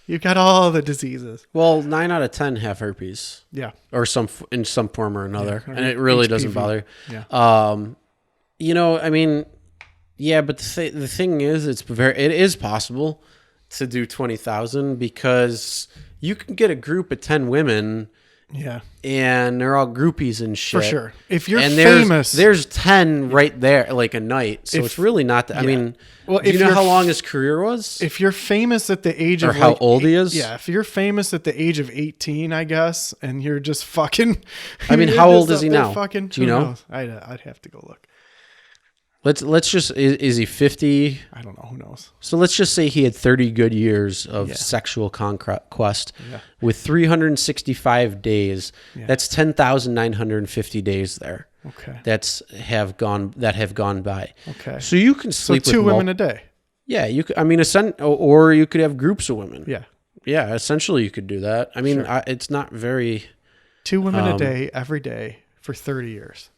You've got all the diseases. Well, 9 out of 10 have herpes. Yeah. Or in some form or another. Yeah, or and it really HPV. Doesn't bother. Yeah. You know, I mean, yeah, but the thing is, it is possible to do 20,000 because you can get a group of 10 women. Yeah. And they're all groupies and shit. For sure. If you're famous. There's 10 right there, like a night. So it's really not that. I mean, well, do you know how long his career was? If you're famous at the age of... Or how old he is? Yeah. If you're famous at the age of 18, I guess, and you're just fucking... I mean, how old is he now? Fucking, do you know? I'd have to go look. Let's just... Is he 50? I don't know. Who knows? So let's just say he had 30 good years of sexual conquest with 365 days. Yeah. That's 10,950 days there. Okay. That have gone by. Okay. So you can sleep with 2 women a day. Yeah, you could. I mean, or you could have groups of women. Yeah. Yeah, essentially you could do that. I mean, it's not very... 2 women a day, every day, for 30 years.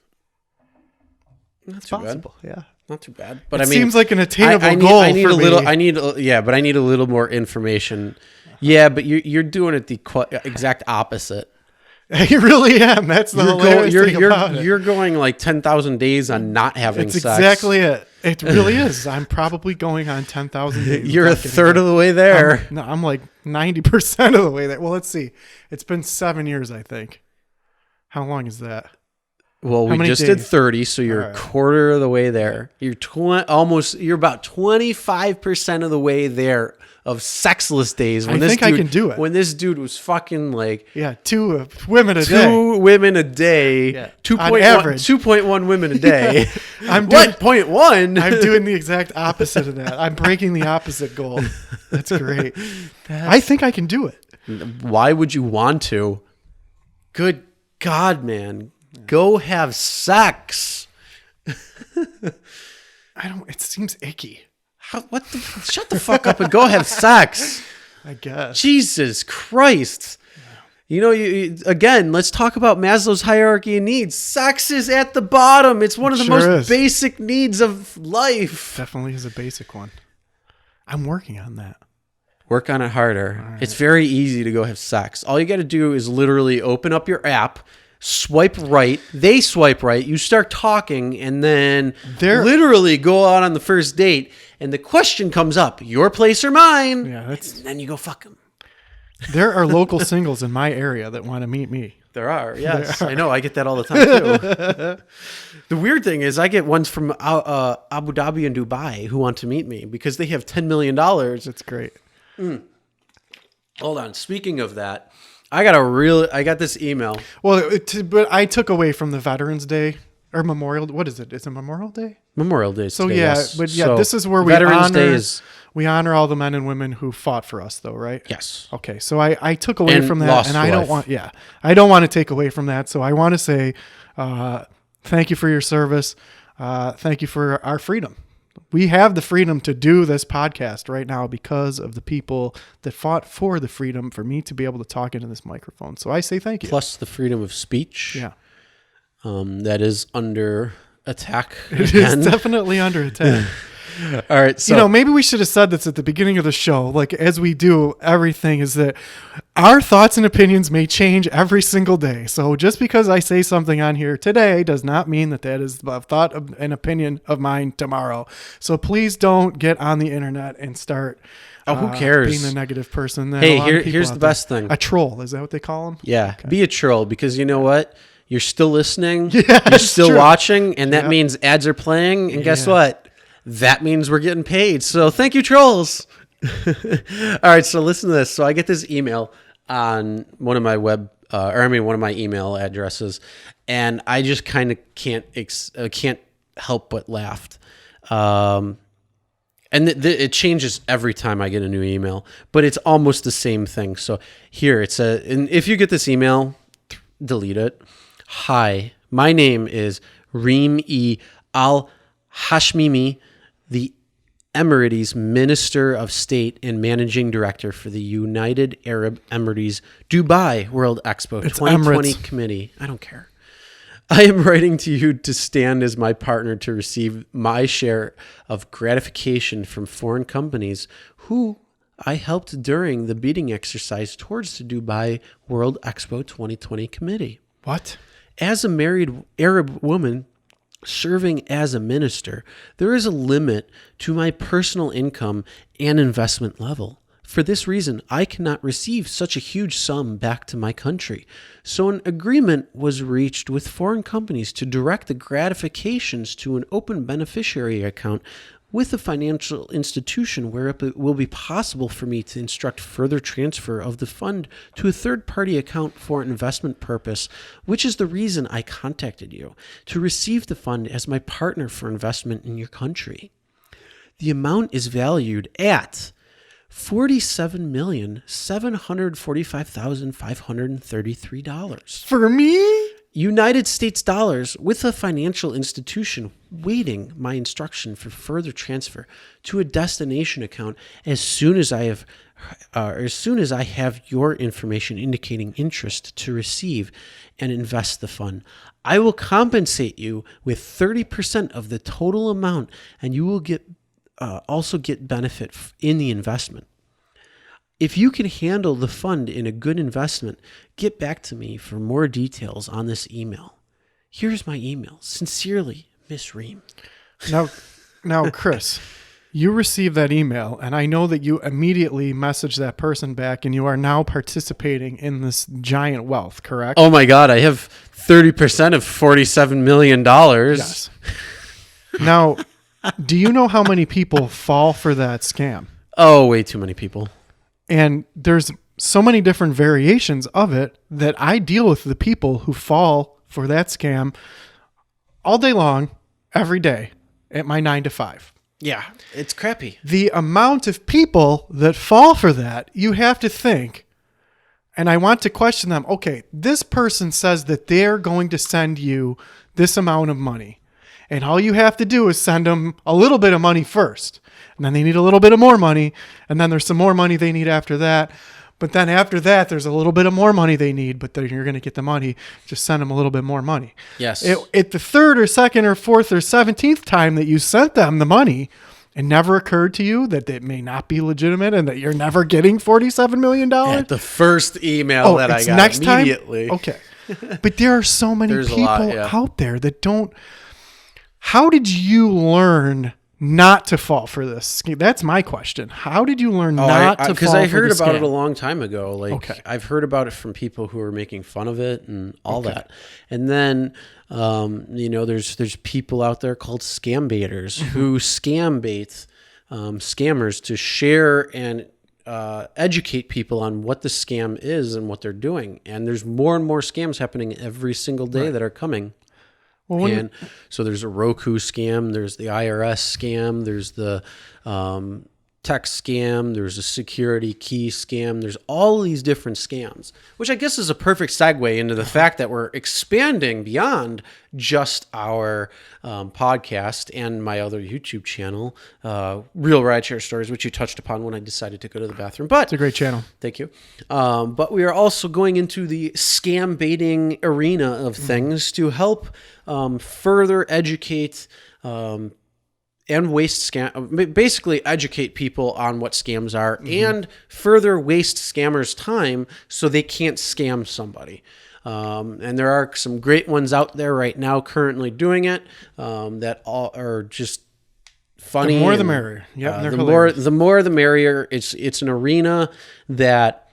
Not too possible. Bad. Yeah. Not too bad. But it I mean, seems like an attainable goal. I need for a little. me. I need a little more information. Yeah, but you're doing it the exact opposite. I really am. That's the hilarious thing about it. You're going like 10,000 days on not having That's sex. Exactly it. It really is. I'm probably going on 10,000 days. You're a third of the way there. I'm like 90% of the way there. Well, let's see. It's been 7 years, I think. How long is that? Well, we just did 30, so you're a quarter of the way there. You're you're about 25% of the way there of sexless days. I think I can do it. When this dude was fucking like 2 women a day. 2 women a day. Yeah. 2.1 women a day. I'm doing, 0.1? I'm doing the exact opposite of that. I'm breaking the opposite goal. That's great. I think I can do it. Why would you want to? Good God, man. Go have sex. It seems icky. Shut the fuck up and go have sex. I guess. Jesus Christ. You know, again, let's talk about Maslow's hierarchy of needs. Sex is at the bottom. It's one of the most basic needs of life. Definitely is a basic one. I'm working on that. Work on it harder. Right. It's very easy to go have sex. All you got to do is literally open up your app, swipe right, they swipe right, you start talking, and then literally go out on the first date, and the question comes up, your place or mine? Yeah, and then you go fuck them. There are local singles in my area that want to meet me. There are, yes. I know, I get that all the time, too. The weird thing is I get ones from Abu Dhabi and Dubai who want to meet me because they have $10 million. That's great. Hold on, speaking of that, I got this email. Well, but I took away from the Veterans Day or Memorial. What is it? Is it Memorial Day? Memorial Day. So today, yes. But so this is where we honor all the men and women who fought for us, though, right? Yes. Okay. So I took away from that, and I don't want to take away from that. So I want to say, thank you for your service. Thank you for our freedom. We have the freedom to do this podcast right now because of the people that fought for the freedom for me to be able to talk into this microphone. So I say thank you. Plus the freedom of speech. Yeah. That is under attack. It again. is definitely under attack. All right. So maybe we should have said this at the beginning of the show, like as we do everything, is that our thoughts and opinions may change every single day. So just because I say something on here today does not mean that is a thought of an opinion of mine tomorrow. So please don't get on the internet and start who cares? being a negative person. Hey, here's the best thing. A troll. Is that what they call them? Yeah. Be a troll, because you know what? You're still listening. Yeah, you're it's still true. watching, and that Yeah. means ads are playing. And guess Yeah. what? That means we're getting paid. So thank you, trolls. All right. So listen to this. So I get this email on one of my one of my email addresses, and I just kind of can't help but laugh. And it changes every time I get a new email, but it's almost the same thing. So here and if you get this email, delete it. Hi, my name is Reem E. Al-Hashmimi, the Emirates Minister of State and Managing Director for the United Arab Emirates Dubai World Expo 2020 Emirates. Committee. I don't care. I am writing to you to stand as my partner to receive my share of gratification from foreign companies who I helped during the bidding exercise towards the Dubai World Expo 2020 Committee. What? As a married Arab woman serving as a minister, there is a limit to my personal income and investment level. For this reason, I cannot receive such a huge sum back to my country. So an agreement was reached with foreign companies to direct the gratifications to an open beneficiary account with a financial institution where it will be possible for me to instruct further transfer of the fund to a third-party account for investment purpose, which is the reason I contacted you, to receive the fund as my partner for investment in your country. The amount is valued at $47,745,533. For me? United States dollars, with a financial institution waiting my instruction for further transfer to a destination account as soon as I have your information indicating interest to receive and invest the fund. I will compensate you with 30% of the total amount, and you will also get benefit in the investment. If you can handle the fund in a good investment, get back to me for more details on this email. Here's my email. Sincerely, Miss Reem. Now, Chris, you received that email, and I know that you immediately messaged that person back, and you are now participating in this giant wealth, correct? Oh my God, I have 30% of $47 million. Yes. Now, do you know how many people fall for that scam? Oh, way too many people. And there's so many different variations of it that I deal with the people who fall for that scam all day long, every day at my 9 to 5. Yeah, it's crappy. The amount of people that fall for that, you have to think, and I want to question them. Okay, this person says that they're going to send you this amount of money. And all you have to do is send them a little bit of money first. And then they need a little bit of more money. And then there's some more money they need after that. But then after that, there's a little bit of more money they need. But then you're going to get the money. Just send them a little bit more money. Yes. At the third or second or fourth or 17th time that you sent them the money, it never occurred to you that it may not be legitimate and that you're never getting $47 million? At the first email that I got next immediately. Time? Okay. But there are so many There's a people lot, yeah. out there that don't. How did you learn not to fall for this? That's my question. How did you learn not to fall for Because I heard the about it scam? a long time ago. Like, Okay. I've heard about it from people who are making fun of it and all that. And then, there's people out there called scam baiters who scam bait scammers to share and educate people on what the scam is and what they're doing. And there's more and more scams happening every single day that are coming. Well, And so there's a Roku scam, there's the IRS scam, there's the text scam, there's a security key scam, there's all these different scams, which I guess is a perfect segue into the fact that we're expanding beyond just our podcast and my other YouTube channel, Real Rideshare Stories, which you touched upon when I decided to go to the bathroom. But It's a great channel. thank you. But we are also going into the scam baiting arena of things to help further educate and basically educate people on what scams are and further waste scammers' time so they can't scam somebody. And there are some great ones out there right now currently doing it that all are just funny. The more the and, merrier. Yep, and they're the more the merrier. It's an arena that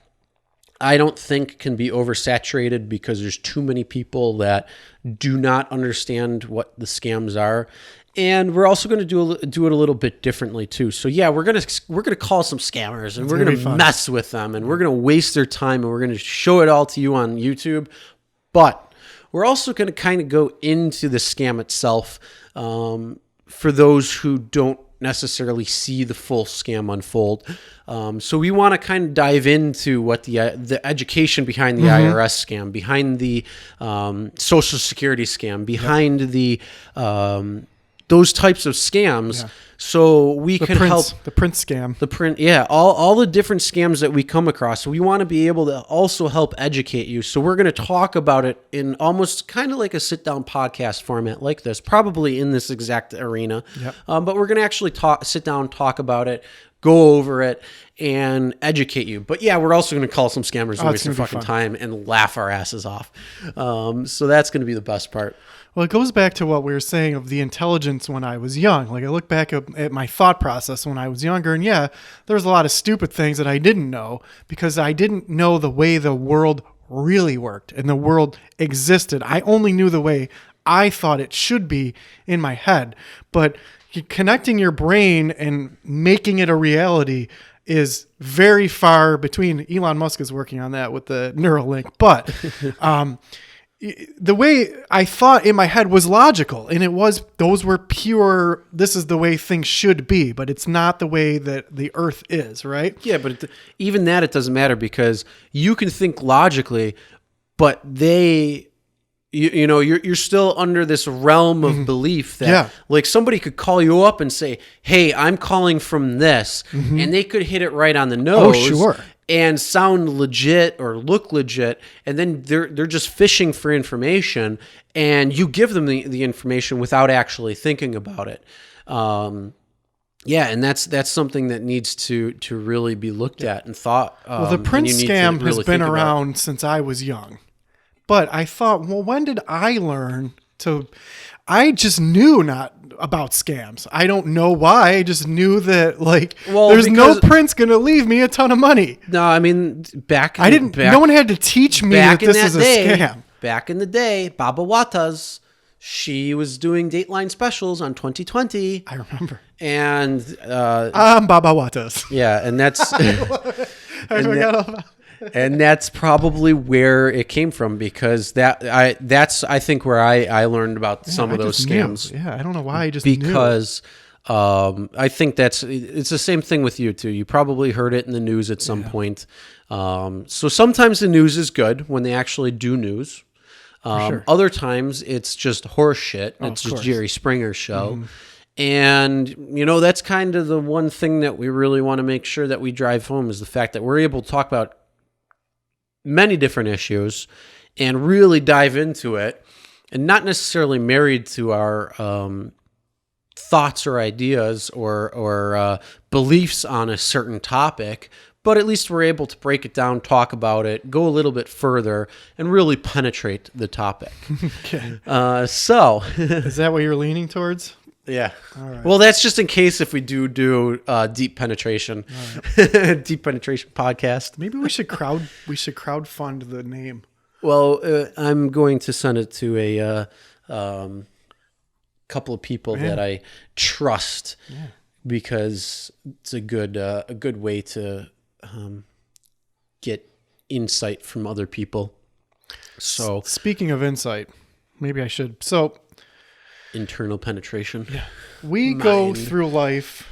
I don't think can be oversaturated because there's too many people that do not understand what the scams are. And we're also going to do it a little bit differently too. So yeah, we're gonna call some scammers and we're gonna mess with them and we're gonna waste their time and we're gonna show it all to you on YouTube. But we're also gonna kind of go into the scam itself for those who don't necessarily see the full scam unfold. So we want to kind of dive into what the education behind the IRS scam, behind the Social Security scam, behind the those types of scams, so we can help the print scam. All the different scams that we come across. So we want to be able to also help educate you. So we're going to talk about it in almost kind of like a sit-down podcast format like this, probably in this exact arena. Yep. But we're going to actually sit down, talk about it, go over it, and educate you. But yeah, we're also going to call some scammers and waste their fucking time and laugh our asses off. So that's going to be the best part. Well, it goes back to what we were saying of the intelligence when I was young. Like I look back at my thought process when I was younger, and yeah, there's a lot of stupid things that I didn't know because I didn't know the way the world really worked and the world existed. I only knew the way I thought it should be in my head. But connecting your brain and making it a reality is very far between. Elon Musk is working on that with the Neuralink, but the way I thought in my head was logical, and those were pure, this is the way things should be, but it's not the way that the earth is, right? Yeah, but even that, it doesn't matter because you can think logically, but you're still under this realm of belief that like somebody could call you up and say, hey, I'm calling from this, and they could hit it right on the nose. Oh, sure. And sound legit or look legit, and then they're just fishing for information, and you give them the information without actually thinking about it. And that's something that needs to really be looked at and thought. Well, the print scam has been around since I was young, but I thought, well, when did I learn to? I just knew not about scams. I don't know why. I just knew that there's no print's going to leave me a ton of money. No, I mean, no one had to teach me that this is a scam. Back in the day, Baba Watas, she was doing Dateline specials on 2020. I remember. And I'm Baba Watas. Yeah, and that's I forgot all about. And that's probably where it came from because that's I think where I learned about some of those scams. Yeah, I don't know why I just because I think it's the same thing with you too. You probably heard it in the news at some point. So sometimes the news is good when they actually do news. Sure. Other times it's just horse shit. It's just Jerry Springer's show. And, that's kind of the one thing that we really want to make sure that we drive home is the fact that we're able to talk about many different issues and really dive into it and not necessarily married to our thoughts or ideas or beliefs on a certain topic, but at least we're able to break it down, talk about it, go a little bit further, and really penetrate the topic. Okay. So is that what you're leaning towards? Yeah. All right. Well, that's just in case if we do deep penetration, deep penetration podcast. Maybe we should crowdfund the name. Well, I'm going to send it to a couple of people that I trust because it's a good way to get insight from other people. So speaking of insight, maybe I should. So internal penetration. Yeah. We go through life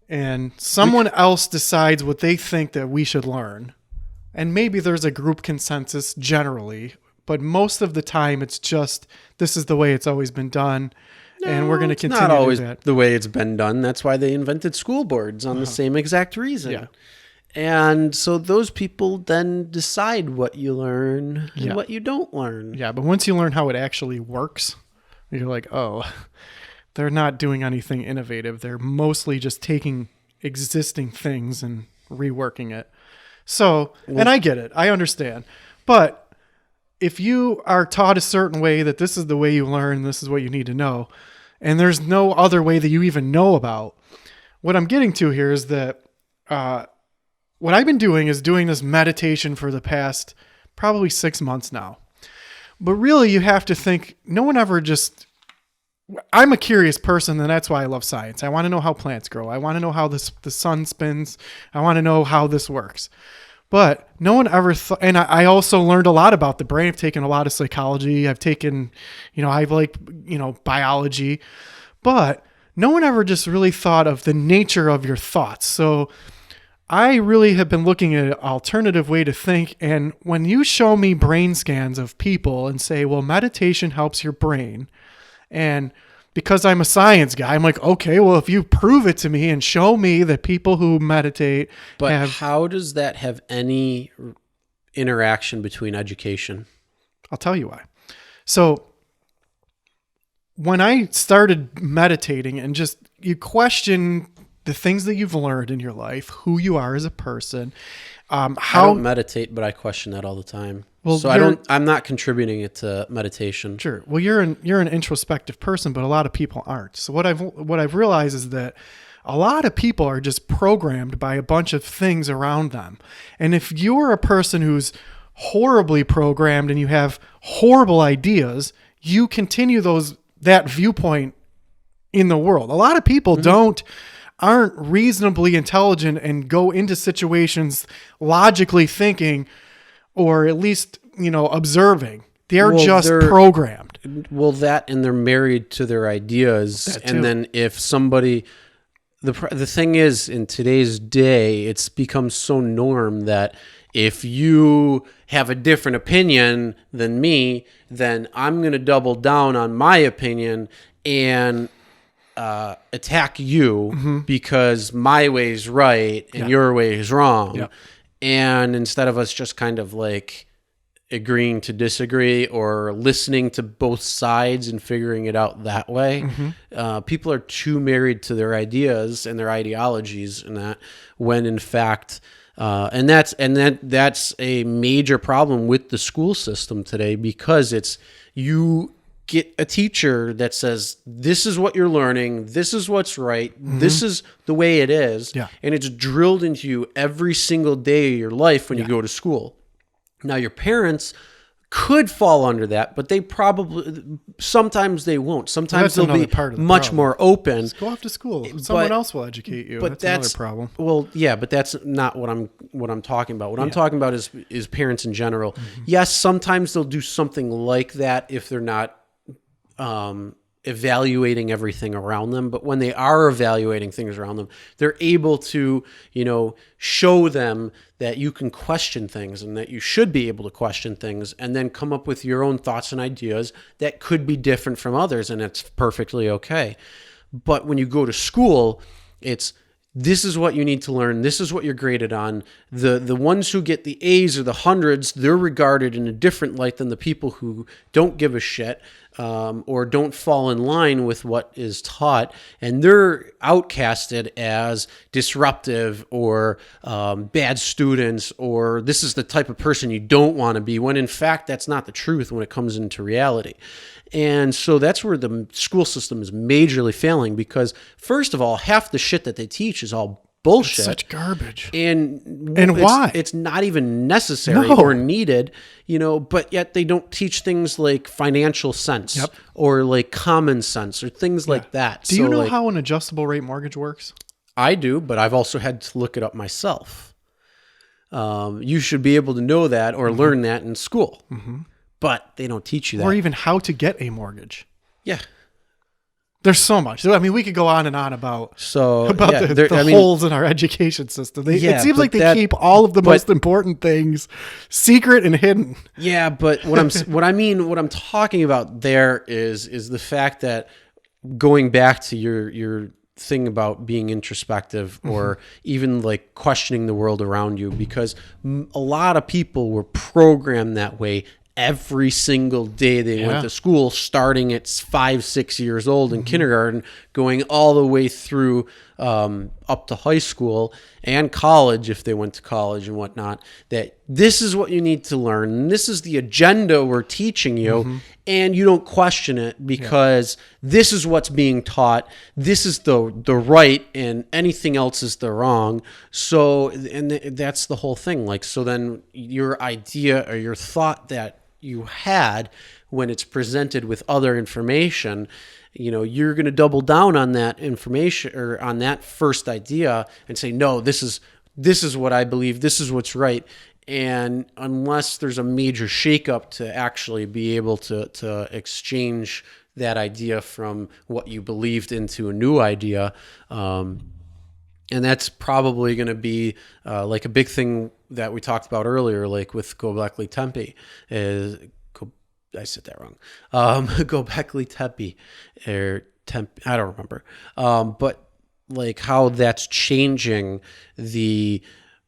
and someone else decides what they think that we should learn. And maybe there's a group consensus generally, but most of the time it's just this is the way it's always been done, and we're going to continue not always to do that. the way it's been done. That's why they invented school boards on the same exact reason. Yeah. And so those people then decide what you learn and what you don't learn. Yeah, but once you learn how it actually works, you're like, oh, they're not doing anything innovative. They're mostly just taking existing things and reworking it. So, and I get it. I understand. But if you are taught a certain way that this is the way you learn, this is what you need to know, and there's no other way that you even know about, what I'm getting to here is that what I've been doing is doing this meditation for the past probably 6 months now. But really, you have to think, no one ever just... I'm a curious person, and that's why I love science. I want to know how plants grow. I want to know how the sun spins. I want to know how this works. But no one ever thought... And I also learned a lot about the brain. I've taken a lot of psychology. I've taken, I like, biology. But no one ever just really thought of the nature of your thoughts. So I really have been looking at an alternative way to think. And when you show me brain scans of people and say, well, meditation helps your brain, and because I'm a science guy, I'm like, okay, well, if you prove it to me and show me that people who meditate But how does that have any interaction between education? I'll tell you why. So when I started meditating and just you question the things that you've learned in your life, who you are as a person, I don't meditate, but I question that all the time. Well, so I'm not contributing it to meditation. Sure. Well, you're an introspective person, but a lot of people aren't. So what I've realized is that a lot of people are just programmed by a bunch of things around them. And if you're a person who's horribly programmed and you have horrible ideas, you continue that viewpoint in the world. A lot of people aren't reasonably intelligent and go into situations logically thinking, or at least, observing. They're just programmed. Well, that, and they're married to their ideas. And then if somebody, the thing is, in today's day, it's become so norm that if you have a different opinion than me, then I'm going to double down on my opinion and attack you because my way is right and your way is wrong. Yeah. And instead of us just kind of like agreeing to disagree or listening to both sides and figuring it out that way, people are too married to their ideas and their ideologies, and that when in fact, and that's a major problem with the school system today, because it's you get a teacher that says, this is what you're learning, this is what's right, this is the way it is, and it's drilled into you every single day of your life when you go to school. Now, your parents could fall under that, but they probably, sometimes they won't. Sometimes they'll be much more open. Just go off to school. Someone else will educate you. But that's another problem. Well, yeah, but that's not what I'm talking about. What I'm talking about is parents in general. Yes, sometimes they'll do something like that if they're not evaluating everything around them. But when they are evaluating things around them, they're able to, show them that you can question things and that you should be able to question things and then come up with your own thoughts and ideas that could be different from others. And it's perfectly okay. But when you go to school, this is what you need to learn. This is what you're graded on. The ones who get the A's or the hundreds, they're regarded in a different light than the people who don't give a shit or don't fall in line with what is taught. And they're outcasted as disruptive or bad students, or this is the type of person you don't want to be, when in fact that's not the truth when it comes into reality. And so that's where the school system is majorly failing, because first of all, half the shit that they teach is all bullshit. It's such garbage. And why? It's not even necessary or needed, but yet they don't teach things like financial sense or like common sense or things like that. Do you know how an adjustable rate mortgage works? I do, but I've also had to look it up myself. You should be able to know that or learn that in school. But they don't teach you that. Or even how to get a mortgage. Yeah. There's so much. I mean, we could go on and on about So the holes in our education system. It seems like they keep all of the most important things secret and hidden. Yeah, but what I'm talking about there is the fact that, going back to your thing about being introspective, or even like questioning the world around you, because a lot of people were programmed that way every single day they went to school, starting at 5-6 years old in kindergarten, going all the way through up to high school and college, if they went to college and whatnot, that this is what you need to learn. And this is the agenda we're teaching you. And you don't question it, because this is what's being taught. This is the right, and anything else is the wrong. So, and that's the whole thing. Like, so then your idea or your thought that you had, when it's presented with other information, you're going to double down on that information, or on that first idea, and say, no, this is what I believe. This is what's right. And unless there's a major shakeup to actually be able to exchange that idea from what you believed into a new idea, and that's probably going to be like a big thing that we talked about earlier, like with Göbekli Tepe. I said that wrong. Göbekli Tepe, or I don't remember. But like how that's changing the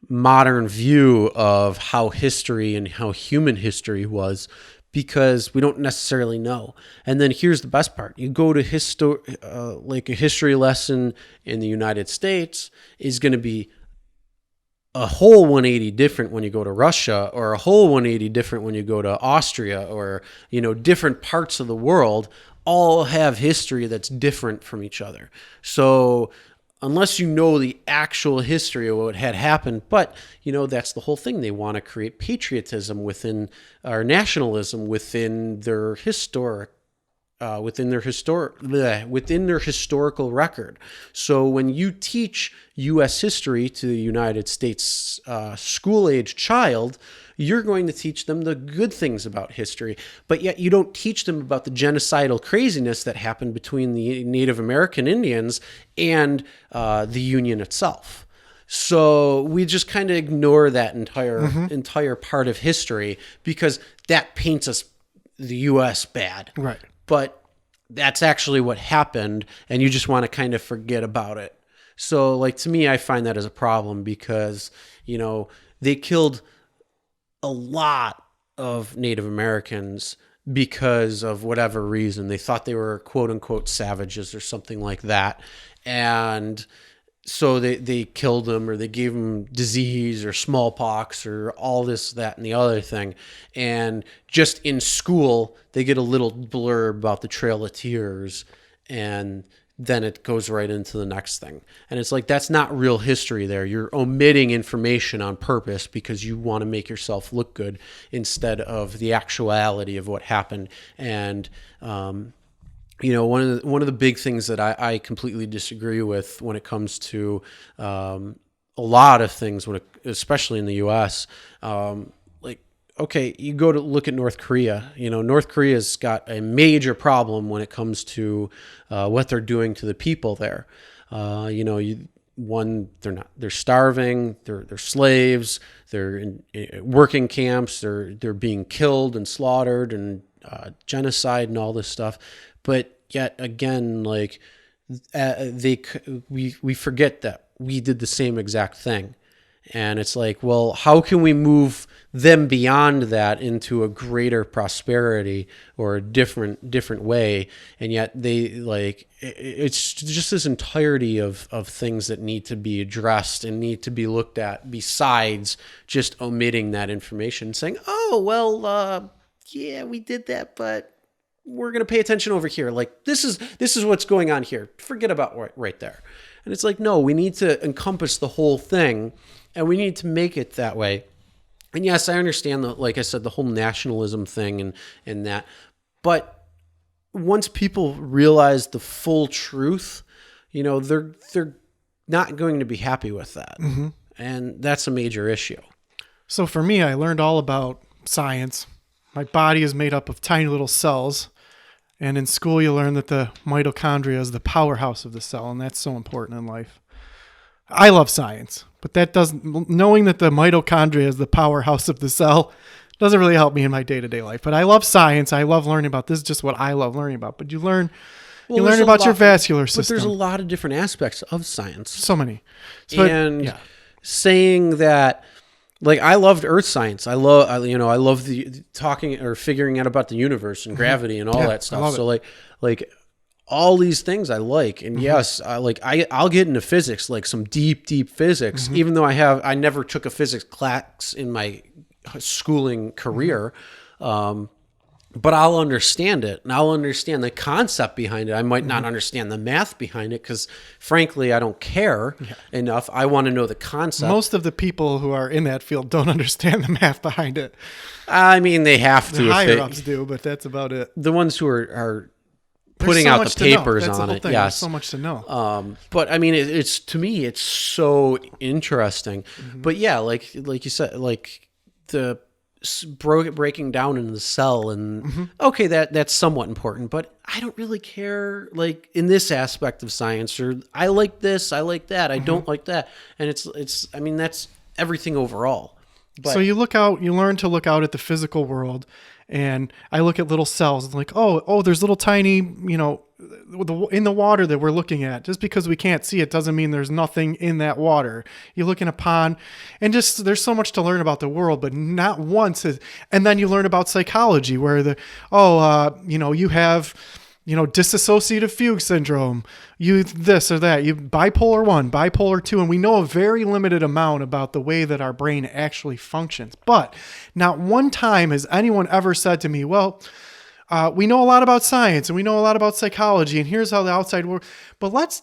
modern view of how history and how human history was, because we don't necessarily know. And then here's the best part. You go to like a history lesson in the United States is going to be a whole 180 different when you go to Russia, or a whole 180 different when you go to Austria, or, different parts of the world all have history that's different from each other. So unless you know the actual history of what had happened, but that's the whole thing. They want to create patriotism within, or nationalism within their within their historical record. So when you teach U.S. history to the United States school-age child, you're going to teach them the good things about history, but yet you don't teach them about the genocidal craziness that happened between the Native American Indians and the Union itself. So we just kind of ignore that entire part of history, because that paints us, the U.S., bad. Right. But that's actually what happened, and you just want to kind of forget about it. So, like, to me, I find that as a problem, because, they killed a lot of Native Americans because of whatever reason. They thought they were quote unquote savages or something like that. And so they killed them, or they gave them disease or smallpox or all this, that, and the other thing. And just in school, they get a little blurb about the Trail of Tears, and then it goes right into the next thing. And it's like, that's not real history there. You're omitting information on purpose because you want to make yourself look good instead of the actuality of what happened. And, one of the big things that I completely disagree with when it comes to a lot of things, especially in the U.S., okay, you go to look at North Korea. North Korea's got a major problem when it comes to what they're doing to the people there. They're starving, they're slaves, they're in working camps, they're being killed and slaughtered, and genocide and all this stuff. But yet again, like we forget that we did the same exact thing. And it's like, well, how can we move them beyond that into a greater prosperity or a different way? And yet it's just this entirety of things that need to be addressed and need to be looked at, besides just omitting that information, saying, oh, well, yeah, we did that, but we're going to pay attention over here. Like, this is what's going on here. Forget about right there. And it's like, no, we need to encompass the whole thing, and we need to make it that way. And yes, I understand like I said, the whole nationalism thing and that. But once people realize the full truth, they're not going to be happy with that. Mm-hmm. And that's a major issue. So for me, I learned all about science. My body is made up of tiny little cells. And in school, you learn that the mitochondria is the powerhouse of the cell, and that's so important in life. I love science, but that doesn't, knowing that the mitochondria is the powerhouse of the cell doesn't really help me in my day-to-day life. But I love science. I love learning about this. Is just what I love learning about. But you learn there's about a your lot- vascular But system. there's a lot of different aspects of science. So many. But, And yeah. saying that, like, I loved earth science. I love the talking or figuring out about the universe and gravity and all Yeah, that I stuff. love So like all these things I like. And yes, I'll get into physics, like some deep physics, even though I never took a physics class in my schooling career. But I'll understand it, and I'll understand the concept behind it. I might not understand the math behind it because, frankly, I don't care enough. I want to know the concept. Most of the people who are in that field don't understand the math behind it. I mean, they have to. The if higher they- ups do, but that's about it. the ones who are There's putting so out much the to know. papers That's the on whole it. thing. Yes. There's so much to know. But I mean, it's to me, it's so interesting. But yeah, like you said, like the breaking down into the cell, and okay, that's somewhat important. But I don't really care, like in this aspect of science, or I like this, I like that, I don't like that, and it's. I mean, that's everything overall. But So you learn to look out at the physical world, and I look at little cells and like, oh, there's little tiny, in the water that we're looking at. Just because we can't see it doesn't mean there's nothing in that water. You look in a pond, and just there's so much to learn about the world, but not once. And then you learn about psychology, where you have, dissociative fugue syndrome, you this or that, you bipolar 1, bipolar 2, and we know a very limited amount about the way that our brain actually functions. But not one time has anyone ever said to me, well, we know a lot about science and we know a lot about psychology, and here's how the outside works, but let's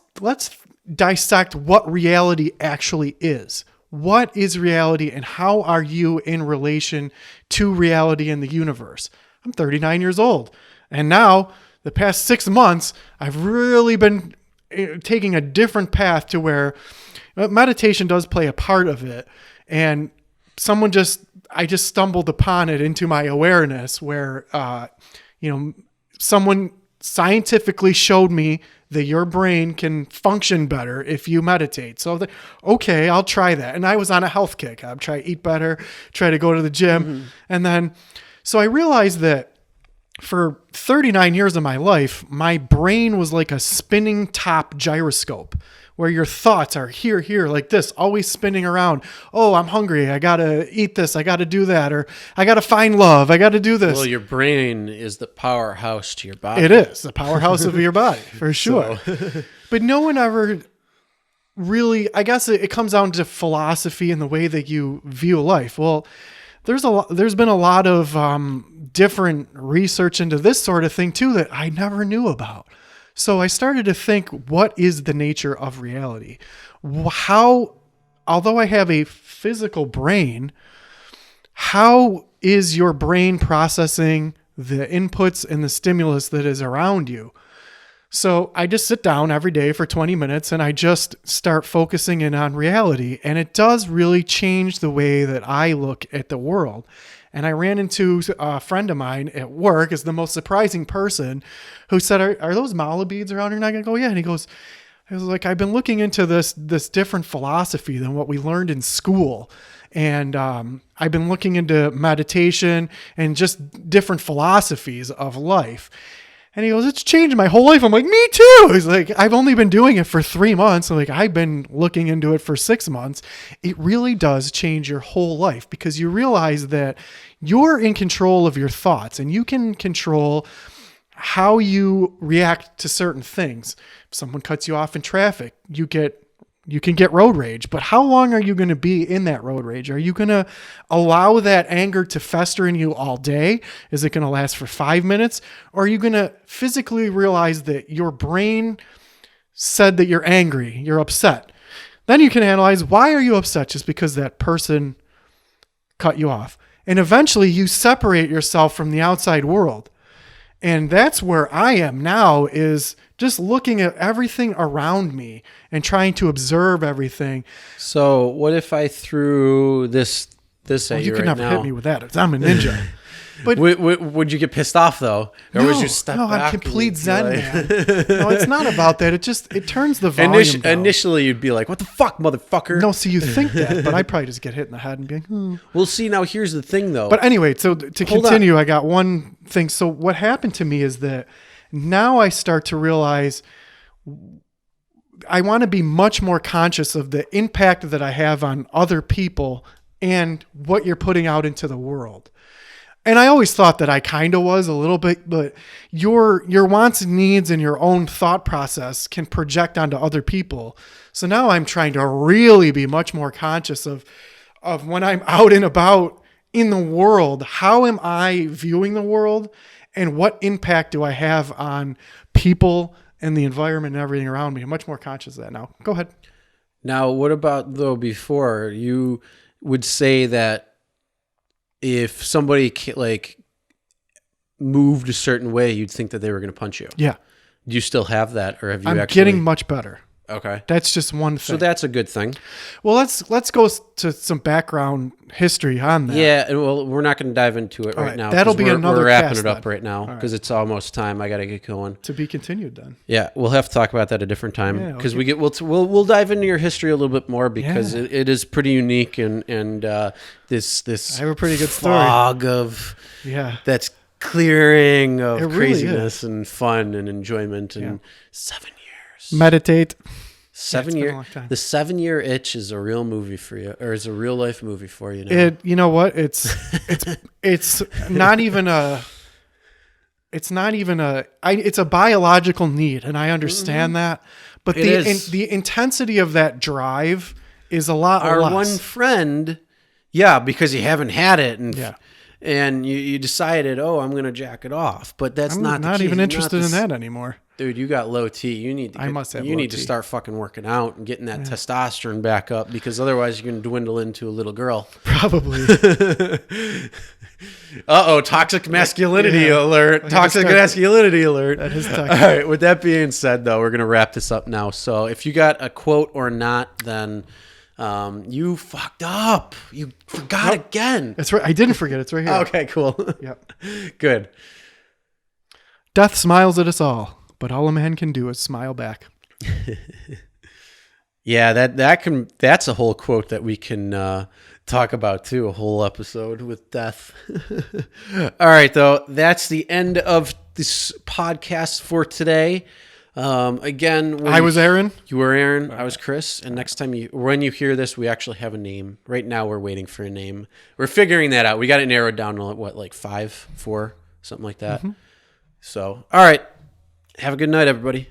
dissect what reality actually is. What is reality, and how are you in relation to reality in the universe? I'm 39 years old, and now the past 6 months, I've really been taking a different path to where meditation does play a part of it. And I just stumbled upon it into my awareness where, someone scientifically showed me that your brain can function better if you meditate. So, okay, I'll try that. And I was on a health kick. I'd try to eat better, try to go to the gym. And then, so I realized that for 39 years of my life, my brain was like a spinning top gyroscope where your thoughts are here, like this, always spinning around. Oh, I'm hungry. I got to eat this. I got to do that. Or I got to find love. I got to do this. well, your brain is the powerhouse to your body. It is the powerhouse of your body, for sure. But no one ever really, I guess it comes down to philosophy and the way that you view life. Well, there's been a lot of different research into this sort of thing too that I never knew about. So I started to think, what is the nature of reality? Although I have a physical brain, how is your brain processing the inputs and the stimulus that is around you? So I just sit down every day for 20 minutes and I just start focusing in on reality. And it does really change the way that I look at the world. And I ran into a friend of mine at work, is the most surprising person, who said, are those mala beads around here? And I go, yeah. And he goes, I was like, I've been looking into this different philosophy than what we learned in school. And I've been looking into meditation and just different philosophies of life. And he goes, it's changed my whole life. I'm like, me too. He's like, I've only been doing it for 3 months. I'm like, I've been looking into it for 6 months. It really does change your whole life because you realize that you're in control of your thoughts and you can control how you react to certain things. If someone cuts you off in traffic, you can get road rage, but how long are you going to be in that road rage? Are you going to allow that anger to fester in you all day? Is it going to last for 5 minutes? Or are you going to physically realize that your brain said that you're angry, you're upset? Then you can analyze, why are you upset? Just because that person cut you off. And eventually you separate yourself from the outside world. And that's where I am now, is just looking at everything around me and trying to observe everything. So what if I threw this at You you could right never now? hit me with that. I'm a ninja. But would you get pissed off though, or was you step no, back? I'm complete and zen, you'd be like- man. No, it's not about that. It turns the volume down. Initially, you'd be like, "What the fuck, motherfucker?" No, so you think that, but I'd probably just get hit in the head and be like, Well, see, now here's the thing, though. But anyway, so to Hold continue, I got one thing. So what happened to me is that now I start to realize I want to be much more conscious of the impact that I have on other people and what you're putting out into the world. And I always thought that I kind of was a little bit, but your wants and needs and your own thought process can project onto other people. So now I'm trying to really be much more conscious of when I'm out and about in the world, how am I viewing the world and what impact do I have on people and the environment and everything around me? I'm much more conscious of that now. Go ahead. Now, what about though before you would say that if somebody like moved a certain way, you'd think that they were going to punch you? Yeah. Do you still have that, or have you I'm actually getting much better. Okay. That's just one thing. So that's a good thing. Well, let's go to some background history on that. Yeah, and well, we're not going to dive into it All right right, now. that'll 'cause be another We're wrapping cast it up then. right now right. because it's almost time. I got to get going. To be continued then. Yeah, we'll have to talk about that a different time Yeah, because okay. we'll dive into your history a little bit more because Yeah. it is pretty unique and this I have a pretty good story. fog of Yeah. that's clearing of It really craziness and fun and enjoyment and Yeah. 7 years. Meditate. 7 it's been a year long time. the 7 year itch is a real movie for you, or is a real life movie for you now. You know what? It's not even a it's a biological need, and I understand that. But It is. the intensity of that drive is a lot Our less. one friend, yeah, because you haven't had it, and Yeah. and you decided, oh, I'm gonna jack it off, but that's I'm not not the even case. interested Not in the that anymore. Dude, you got low T. You need to I must have you low need to T. start fucking working out and getting that testosterone back up, because otherwise you're gonna dwindle into a little girl. Probably. Toxic masculinity Yeah. alert. I had to Toxic start- masculinity alert. That is All toxic. right, with that being said, though, we're going to wrap this up now. So if you got a quote or not, then you fucked up. You forgot again. That's right. I didn't forget. It's right here. Okay, cool. Yep. Good. Death smiles at us all, but all a man can do is smile back. Yeah, that's a whole quote that we can talk about too, a whole episode with death. All right, though, that's the end of this podcast for today. Again, I was Aaron. You were Aaron. I was Chris. And next time when you hear this, we actually have a name. Right now, we're waiting for a name. We're figuring that out. We got it narrowed down to what, like 5, 4, something like that. So, all right. Have a good night, everybody.